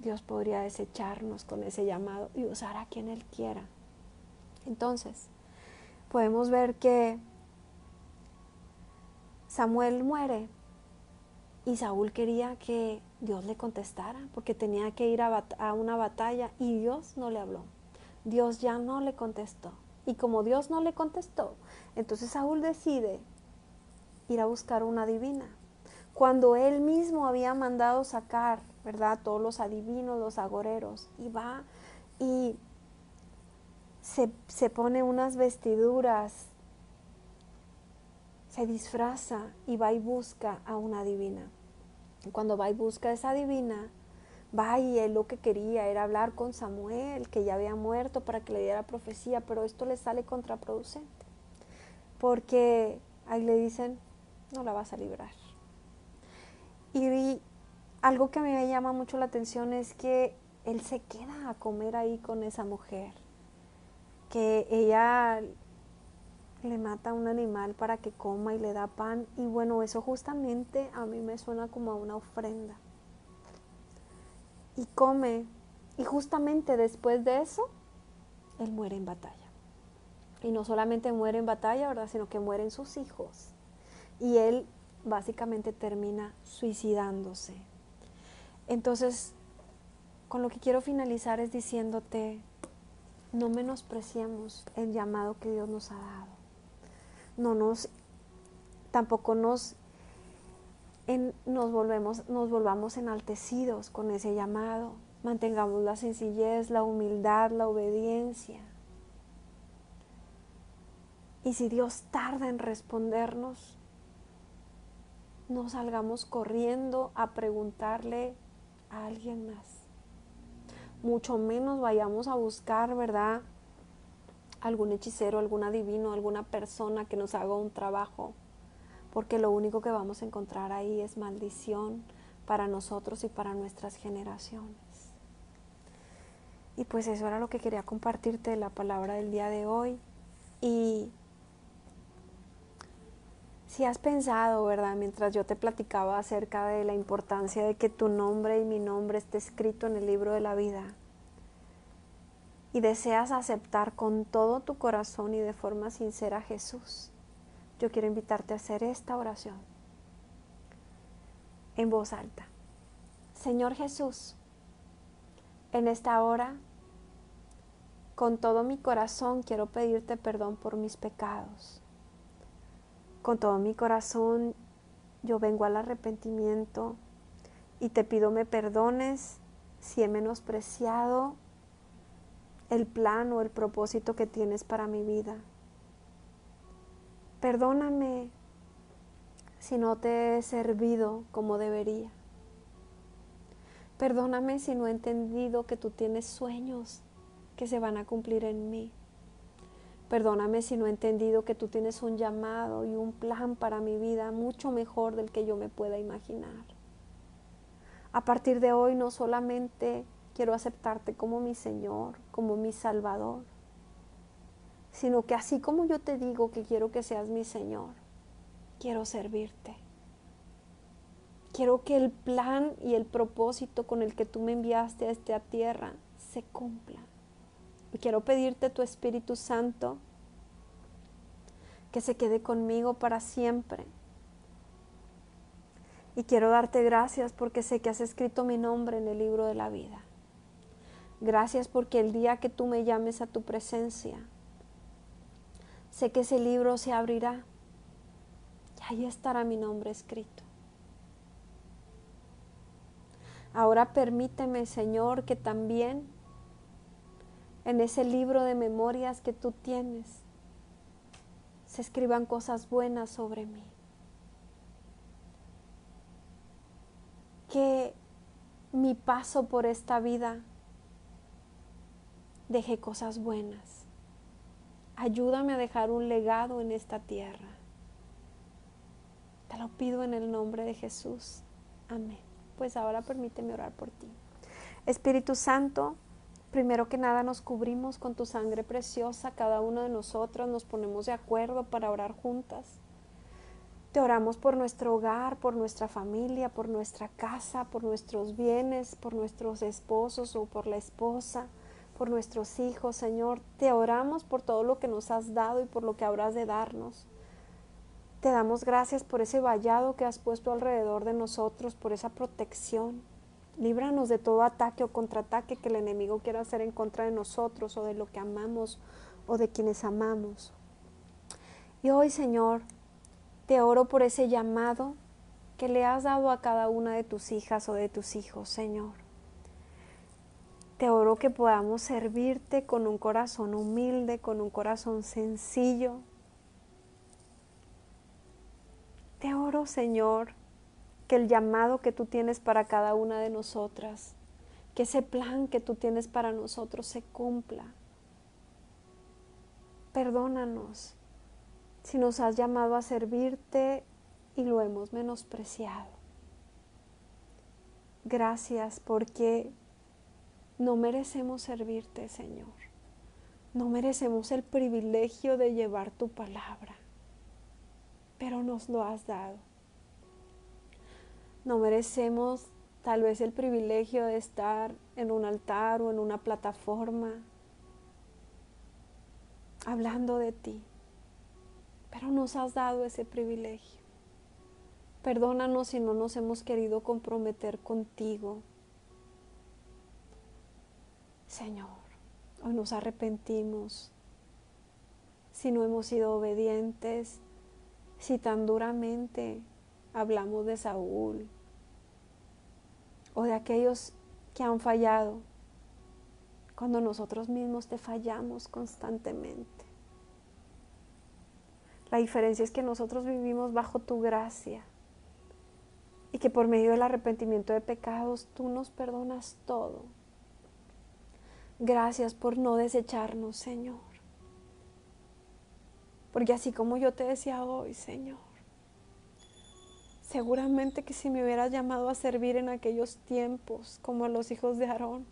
Dios podría desecharnos con ese llamado y usar a quien Él quiera. Entonces, podemos ver que Samuel muere y Saúl quería que Dios le contestara, porque tenía que ir a una batalla y Dios no le habló. Dios ya no le contestó. Y como Dios no le contestó, entonces Saúl decide ir a buscar una adivina. Cuando él mismo había mandado sacar, ¿verdad?, todos los adivinos, los agoreros, y va y se pone unas vestiduras, se disfraza y va y busca a una adivina. Y cuando va y busca a esa adivina, va y él lo que quería era hablar con Samuel, que ya había muerto, para que le diera profecía, pero esto le sale contraproducente, porque ahí le dicen, no la vas a librar. Y algo que a mí me llama mucho la atención es que él se queda a comer ahí con esa mujer, que ella le mata a un animal para que coma y le da pan, y bueno, eso justamente a mí me suena como a una ofrenda. Y come, y justamente después de eso, él muere en batalla. Y no solamente muere en batalla, ¿verdad?, sino que mueren sus hijos. Y él básicamente termina suicidándose. Entonces, con lo que quiero finalizar es diciéndote, no menospreciemos el llamado que Dios nos ha dado. Tampoco nos volvamos enaltecidos con ese llamado. Mantengamos la sencillez, la humildad, la obediencia. Y si Dios tarda en respondernos, no salgamos corriendo a preguntarle a alguien más. Mucho menos vayamos a buscar, ¿verdad?, algún hechicero, algún adivino, alguna persona que nos haga un trabajo, porque lo único que vamos a encontrar ahí es maldición para nosotros y para nuestras generaciones. Y pues eso era lo que quería compartirte de la palabra del día de hoy. Y si has pensado, ¿verdad?, mientras yo te platicaba acerca de la importancia de que tu nombre y mi nombre esté escrito en el libro de la vida, y deseas aceptar con todo tu corazón y de forma sincera a Jesús, yo quiero invitarte a hacer esta oración en voz alta. Señor Jesús, en esta hora, con todo mi corazón quiero pedirte perdón por mis pecados. Con todo mi corazón yo vengo al arrepentimiento y te pido me perdones si he menospreciado el plan o el propósito que tienes para mi vida. Perdóname si no te he servido como debería. Perdóname si no he entendido que tú tienes sueños que se van a cumplir en mí. Perdóname si no he entendido que tú tienes un llamado y un plan para mi vida mucho mejor del que yo me pueda imaginar. A partir de hoy no solamente quiero aceptarte como mi Señor, como mi Salvador, sino que así como yo te digo que quiero que seas mi Señor, quiero servirte. Quiero que el plan y el propósito con el que tú me enviaste a esta tierra se cumpla. Y quiero pedirte tu Espíritu Santo que se quede conmigo para siempre. Y quiero darte gracias porque sé que has escrito mi nombre en el libro de la vida. Gracias porque el día que tú me llames a tu presencia, sé que ese libro se abrirá y ahí estará mi nombre escrito. Ahora permíteme, Señor, que también en ese libro de memorias que tú tienes se escriban cosas buenas sobre mí. Que mi paso por esta vida deje cosas buenas. Ayúdame a dejar un legado en esta tierra. Te lo pido en el nombre de Jesús. Amén. Pues ahora permíteme orar por ti. Espíritu Santo, primero que nada nos cubrimos con tu sangre preciosa. Cada uno de nosotros nos ponemos de acuerdo para orar juntas. Te oramos por nuestro hogar, por nuestra familia, por nuestra casa, por nuestros bienes, por nuestros esposos o por la esposa, por nuestros hijos, Señor. Te oramos por todo lo que nos has dado y por lo que habrás de darnos. Te damos gracias por ese vallado que has puesto alrededor de nosotros, por esa protección. Líbranos de todo ataque o contraataque que el enemigo quiera hacer en contra de nosotros o de lo que amamos o de quienes amamos. Y hoy, Señor, te oro por ese llamado que le has dado a cada una de tus hijas o de tus hijos, Señor. Te oro que podamos servirte con un corazón humilde, con un corazón sencillo. Te oro, Señor, que el llamado que tú tienes para cada una de nosotras, que ese plan que tú tienes para nosotros se cumpla. Perdónanos si nos has llamado a servirte y lo hemos menospreciado. Gracias porque no merecemos servirte, Señor. No merecemos el privilegio de llevar tu palabra, pero nos lo has dado. No merecemos tal vez el privilegio de estar en un altar o en una plataforma hablando de ti, pero nos has dado ese privilegio. Perdónanos si no nos hemos querido comprometer contigo. Señor, hoy nos arrepentimos si no hemos sido obedientes, si tan duramente hablamos de Saúl o de aquellos que han fallado cuando nosotros mismos te fallamos constantemente. La diferencia es que nosotros vivimos bajo tu gracia y que por medio del arrepentimiento de pecados tú nos perdonas todo. Gracias por no desecharnos, Señor. Porque así como yo te decía hoy, Señor, seguramente que si me hubieras llamado a servir en aquellos tiempos como a los hijos de Aarón,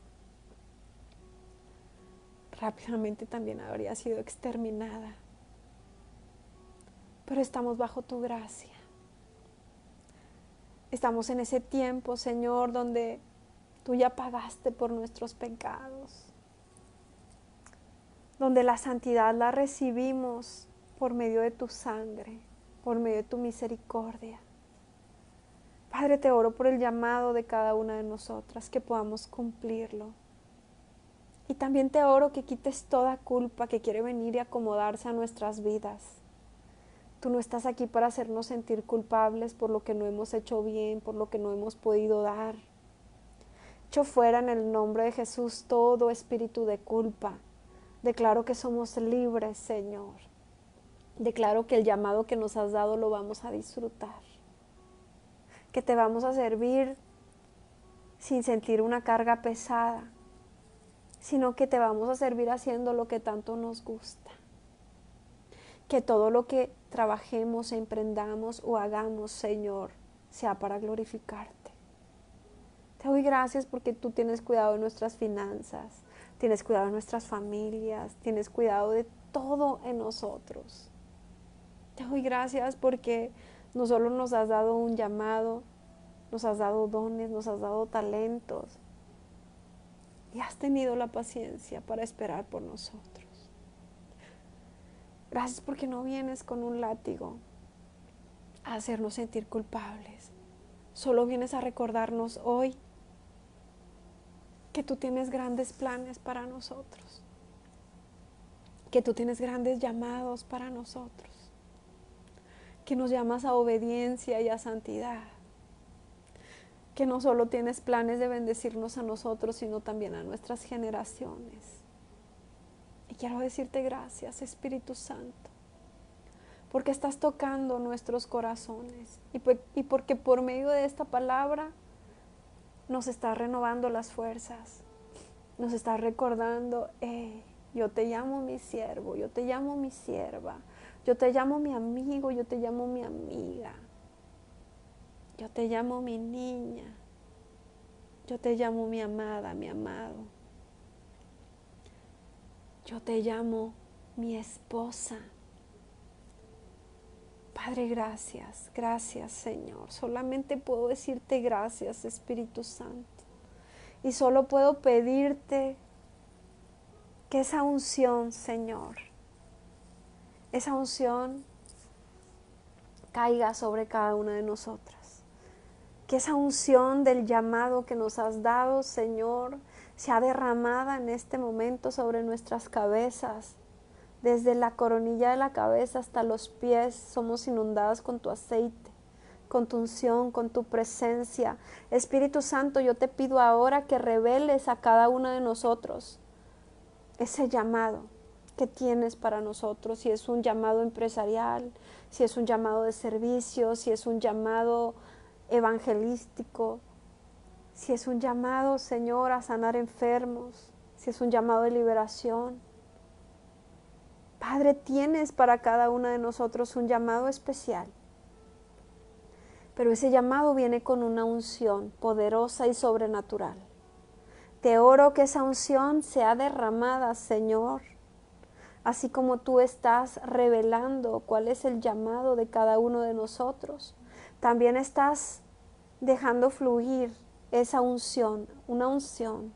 rápidamente también habría sido exterminada. Pero estamos bajo tu gracia. Estamos en ese tiempo, Señor, donde tú ya pagaste por nuestros pecados, donde la santidad la recibimos por medio de tu sangre, por medio de tu misericordia. Padre, te oro por el llamado de cada una de nosotras, que podamos cumplirlo. Y también te oro que quites toda culpa que quiere venir y acomodarse a nuestras vidas. Tú no estás aquí para hacernos sentir culpables por lo que no hemos hecho bien, por lo que no hemos podido dar. Echo fuera en el nombre de Jesús todo espíritu de culpa. Declaro que somos libres, Señor. Declaro que el llamado que nos has dado lo vamos a disfrutar. Que te vamos a servir sin sentir una carga pesada, sino que te vamos a servir haciendo lo que tanto nos gusta. Que todo lo que trabajemos, emprendamos o hagamos, Señor, sea para glorificarte. Te doy gracias porque tú tienes cuidado de nuestras finanzas, tienes cuidado de nuestras familias, tienes cuidado de todo en nosotros. Te doy gracias porque no solo nos has dado un llamado, nos has dado dones, nos has dado talentos y has tenido la paciencia para esperar por nosotros. Gracias porque no vienes con un látigo a hacernos sentir culpables. Solo vienes a recordarnos hoy que tú tienes grandes planes para nosotros, que tú tienes grandes llamados para nosotros, que nos llamas a obediencia y a santidad, que no solo tienes planes de bendecirnos a nosotros, sino también a nuestras generaciones. Y quiero decirte gracias, Espíritu Santo, porque estás tocando nuestros corazones y porque por medio de esta palabra nos estás renovando las fuerzas, nos estás recordando, yo te llamo mi siervo, yo te llamo mi sierva, yo te llamo mi amigo, yo te llamo mi amiga, yo te llamo mi niña, yo te llamo mi amada, mi amado. Yo te llamo mi esposa. Padre, gracias, gracias, Señor. Solamente puedo decirte gracias, Espíritu Santo. Y solo puedo pedirte que esa unción, Señor, esa unción caiga sobre cada una de nosotras. que esa unción del llamado que nos has dado, Señor, sea derramada en este momento sobre nuestras cabezas. Desde la coronilla de la cabeza hasta los pies somos inundadas con tu aceite, con tu unción, con tu presencia. Espíritu Santo, yo te pido ahora que reveles a cada uno de nosotros ese llamado que tienes para nosotros, si es un llamado empresarial, si es un llamado de servicio, si es un llamado evangelístico, si es un llamado, Señor, a sanar enfermos, si es un llamado de liberación. Padre, tienes para cada uno de nosotros un llamado especial, pero ese llamado viene con una unción poderosa y sobrenatural. Te oro que esa unción sea derramada, Señor, así como tú estás revelando cuál es el llamado de cada uno de nosotros. También estás dejando fluir esa unción, una unción.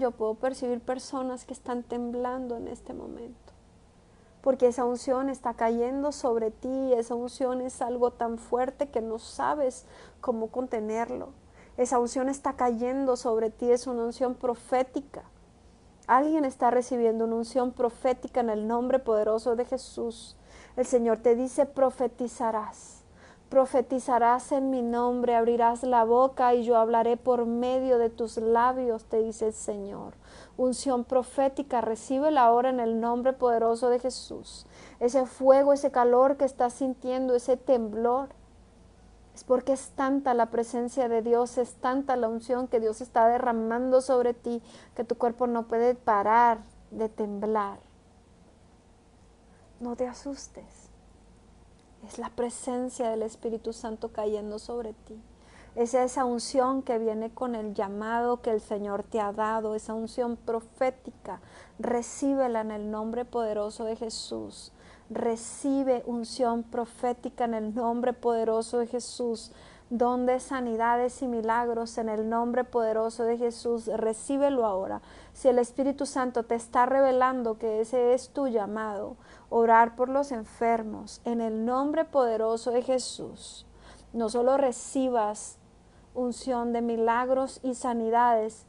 Yo puedo percibir personas que están temblando en este momento, porque esa unción está cayendo sobre ti. Esa unción es algo tan fuerte que no sabes cómo contenerlo. Esa unción está cayendo sobre ti, es una unción profética. Alguien está recibiendo una unción profética en el nombre poderoso de Jesús. El Señor te dice: profetizarás. Profetizarás en mi nombre, abrirás la boca y yo hablaré por medio de tus labios, te dice el Señor. Unción profética, recíbela ahora en el nombre poderoso de Jesús. Ese fuego, ese calor que estás sintiendo, ese temblor, es porque es tanta la presencia de Dios, es tanta la unción que Dios está derramando sobre ti, que tu cuerpo no puede parar de temblar. No te asustes. Es la presencia del Espíritu Santo cayendo sobre ti. Es esa unción que viene con el llamado que el Señor te ha dado, esa unción profética. Recíbela en el nombre poderoso de Jesús. Recibe unción profética en el nombre poderoso de Jesús. Don de sanidades y milagros en el nombre poderoso de Jesús. Recíbelo ahora. Si el Espíritu Santo te está revelando que ese es tu llamado, orar por los enfermos en el nombre poderoso de Jesús. No solo recibas unción de milagros y sanidades,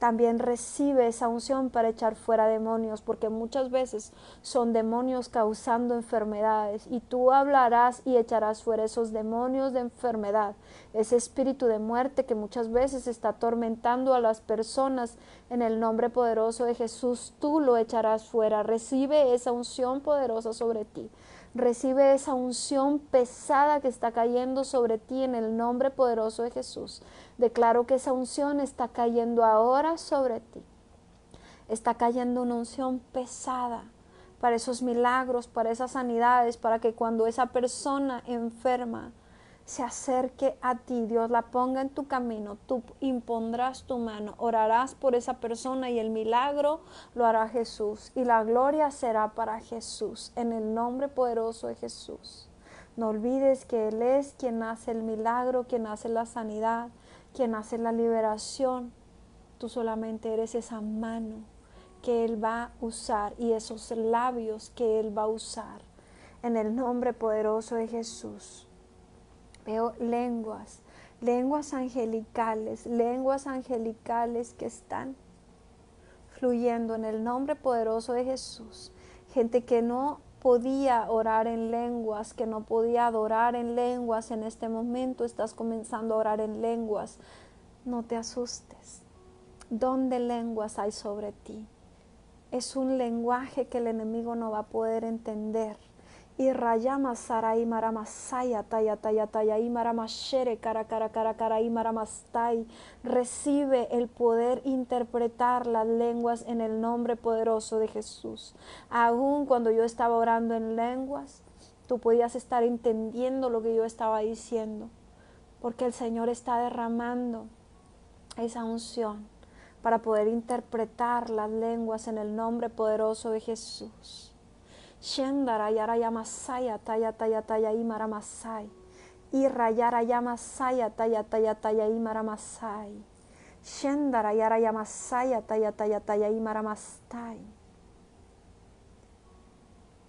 también recibe esa unción para echar fuera demonios, porque muchas veces son demonios causando enfermedades, y tú hablarás y echarás fuera esos demonios de enfermedad, ese espíritu de muerte que muchas veces está atormentando a las personas. En el nombre poderoso de Jesús, tú lo echarás fuera. Recibe esa unción poderosa sobre ti. Recibe esa unción pesada que está cayendo sobre ti en el nombre poderoso de Jesús. Declaro que esa unción está cayendo ahora sobre ti. Está cayendo una unción pesada para esos milagros, para esas sanidades, para que cuando esa persona enferma se acerque a ti, Dios la ponga en tu camino, tú impondrás tu mano, orarás por esa persona y el milagro lo hará Jesús y la gloria será para Jesús, en el nombre poderoso de Jesús. No olvides que Él es quien hace el milagro, quien hace la sanidad, quien hace la liberación. Tú solamente eres esa mano que Él va a usar y esos labios que Él va a usar, en el nombre poderoso de Jesús. Veo lenguas angelicales que están fluyendo en el nombre poderoso de Jesús. Gente que no podía orar en lenguas, que no podía adorar en lenguas, en este momento estás comenzando a orar en lenguas. No te asustes. Don de lenguas hay sobre ti. Es un lenguaje que el enemigo no va a poder entender. Y rayama sarai maramasaya taya taya taya y maramashere cara cara cara cara y maramastai. Recibe el poder interpretar las lenguas en el nombre poderoso de Jesús. Aún cuando yo estaba orando en lenguas, tú podías estar entendiendo lo que yo estaba diciendo, porque el Señor está derramando esa unción para poder interpretar las lenguas en el nombre poderoso de Jesús. Shendara yaraya masaya taya taya taya imara masai. Y rayara yamasaya taya taya taya imara masai. Shendara yara yamasaya taya taya taya imaramastai.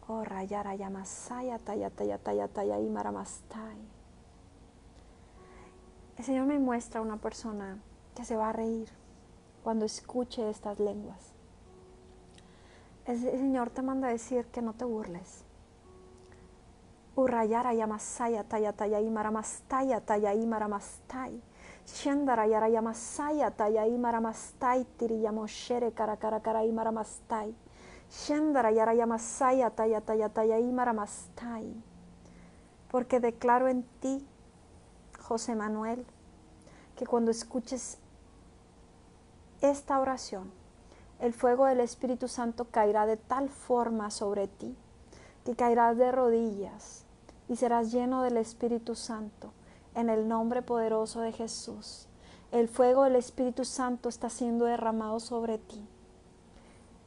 Ora yara yamasaya taya taya taya taya imaramastai. El Señor me muestra una persona que se va a reír cuando escuche estas lenguas. El Señor te manda a decir que no te burles. Urayara yamasaya taya taya imaramastaya taya imaramastai. Shendara yara yamasaya taya imaramastai tiriyamoshere kara imaramastai. Shendara yara yamasaya taya taya taya imaramastai. Porque declaro en ti, José Manuel, que cuando escuches esta oración, el fuego del Espíritu Santo caerá de tal forma sobre ti, que caerás de rodillas y serás lleno del Espíritu Santo, en el nombre poderoso de Jesús. El fuego del Espíritu Santo está siendo derramado sobre ti,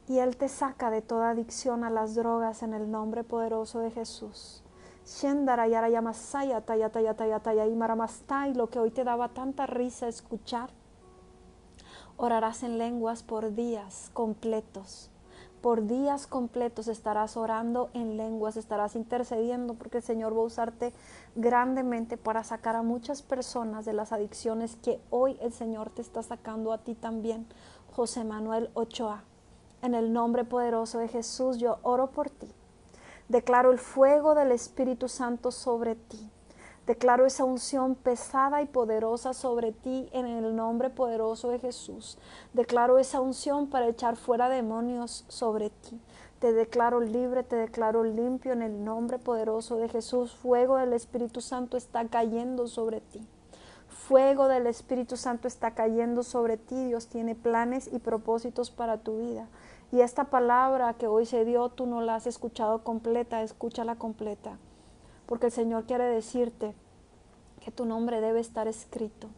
y Él te saca de toda adicción a las drogas en el nombre poderoso de Jesús. Shendara yara yamasaya taya taya taya taya imaramastai. Lo que hoy te daba tanta risa escuchar, orarás en lenguas por días completos. Por días completos estarás orando en lenguas, estarás intercediendo, porque el Señor va a usarte grandemente para sacar a muchas personas de las adicciones que hoy el Señor te está sacando a ti también, José Manuel Ochoa. En el nombre poderoso de Jesús yo oro por ti. Declaro el fuego del Espíritu Santo sobre ti. Declaro esa unción pesada y poderosa sobre ti en el nombre poderoso de Jesús. Declaro esa unción para echar fuera demonios sobre ti. Te declaro libre, te declaro limpio en el nombre poderoso de Jesús. Fuego del Espíritu Santo está cayendo sobre ti. Fuego del Espíritu Santo está cayendo sobre ti. Dios tiene planes y propósitos para tu vida. Y esta palabra que hoy se dio, tú no la has escuchado completa, escúchala completa. Porque el Señor quiere decirte que tu nombre debe estar escrito.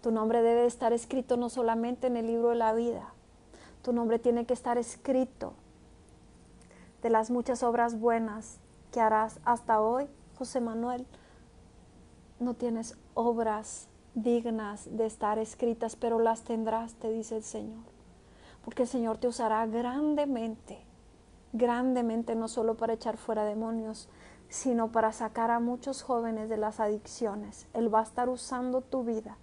Tu nombre debe estar escrito no solamente en el libro de la vida. Tu nombre tiene que estar escrito de las muchas obras buenas que harás hasta hoy. José Manuel, no tienes obras dignas de estar escritas, pero las tendrás, te dice el Señor. Porque el Señor te usará grandemente, grandemente, no solo para echar fuera demonios, sino para sacar a muchos jóvenes de las adicciones. Él va a estar usando tu vida.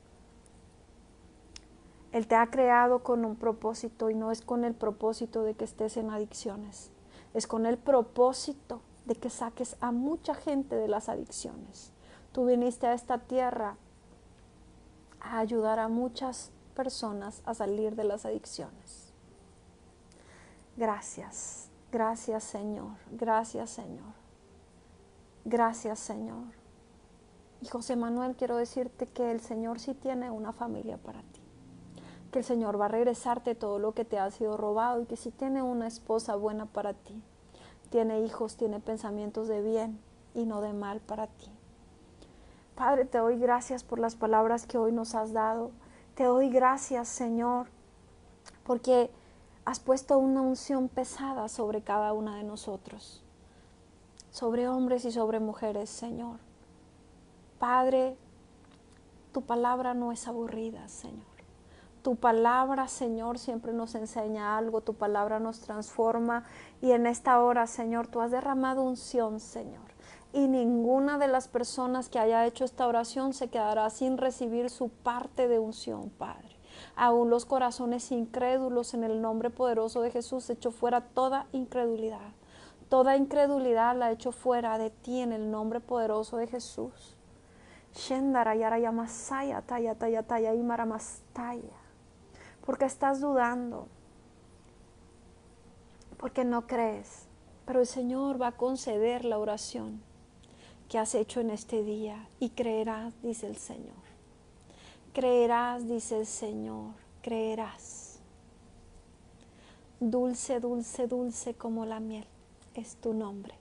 Él te ha creado con un propósito, y no es con el propósito de que estés en adicciones. Es con el propósito de que saques a mucha gente de las adicciones. Tú viniste a esta tierra a ayudar a muchas personas a salir de las adicciones. Gracias, gracias Señor, gracias Señor, gracias Señor. Y José Manuel, quiero decirte que el Señor sí tiene una familia para ti, que el Señor va a regresarte todo lo que te ha sido robado, y que sí tiene una esposa buena para ti, tiene hijos, tiene pensamientos de bien y no de mal para ti. Padre, te doy gracias por las palabras que hoy nos has dado. Te doy gracias, Señor, porque has puesto una unción pesada sobre cada una de nosotros, sobre hombres y sobre mujeres, Señor. Padre, tu palabra no es aburrida, Señor. Tu palabra, Señor, siempre nos enseña algo, tu palabra nos transforma, y en esta hora, Señor, tú has derramado unción, Señor. Y ninguna de las personas que haya hecho esta oración se quedará sin recibir su parte de unción, Padre. Aún los corazones incrédulos, en el nombre poderoso de Jesús, echo fuera toda incredulidad. Toda incredulidad la echo fuera de ti en el nombre poderoso de Jesús. Shendara yara yamasaya taya taya taya imaramastaya. Porque estás dudando, porque no crees, pero el Señor va a conceder la oración que has hecho en este día, y creerás, dice el Señor. Creerás, dice el Señor, creerás. Dulce, dulce, dulce como la miel es tu nombre.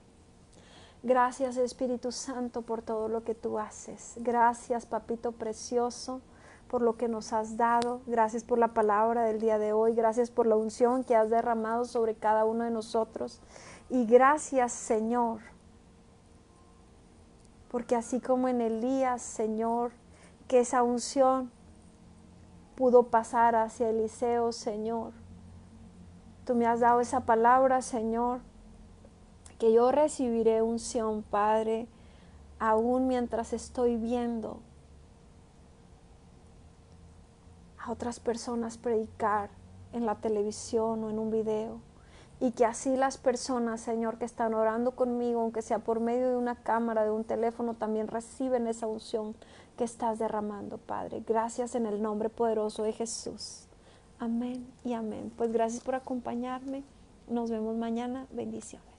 Gracias, Espíritu Santo, por todo lo que tú haces. Gracias, Papito precioso, por lo que nos has dado. Gracias por la palabra del día de hoy. Gracias por la unción que has derramado sobre cada uno de nosotros. Y gracias, Señor, porque así como en Elías, Señor, que esa unción pudo pasar hacia Eliseo, Señor. Tú me has dado esa palabra, Señor, que yo recibiré unción, Padre, aún mientras estoy viendo a otras personas predicar en la televisión o en un video. Y que así las personas, Señor, que están orando conmigo, aunque sea por medio de una cámara, de un teléfono, también reciben esa unción que estás derramando, Padre. Gracias en el nombre poderoso de Jesús. Amén y amén. Pues gracias por acompañarme. Nos vemos mañana. Bendiciones.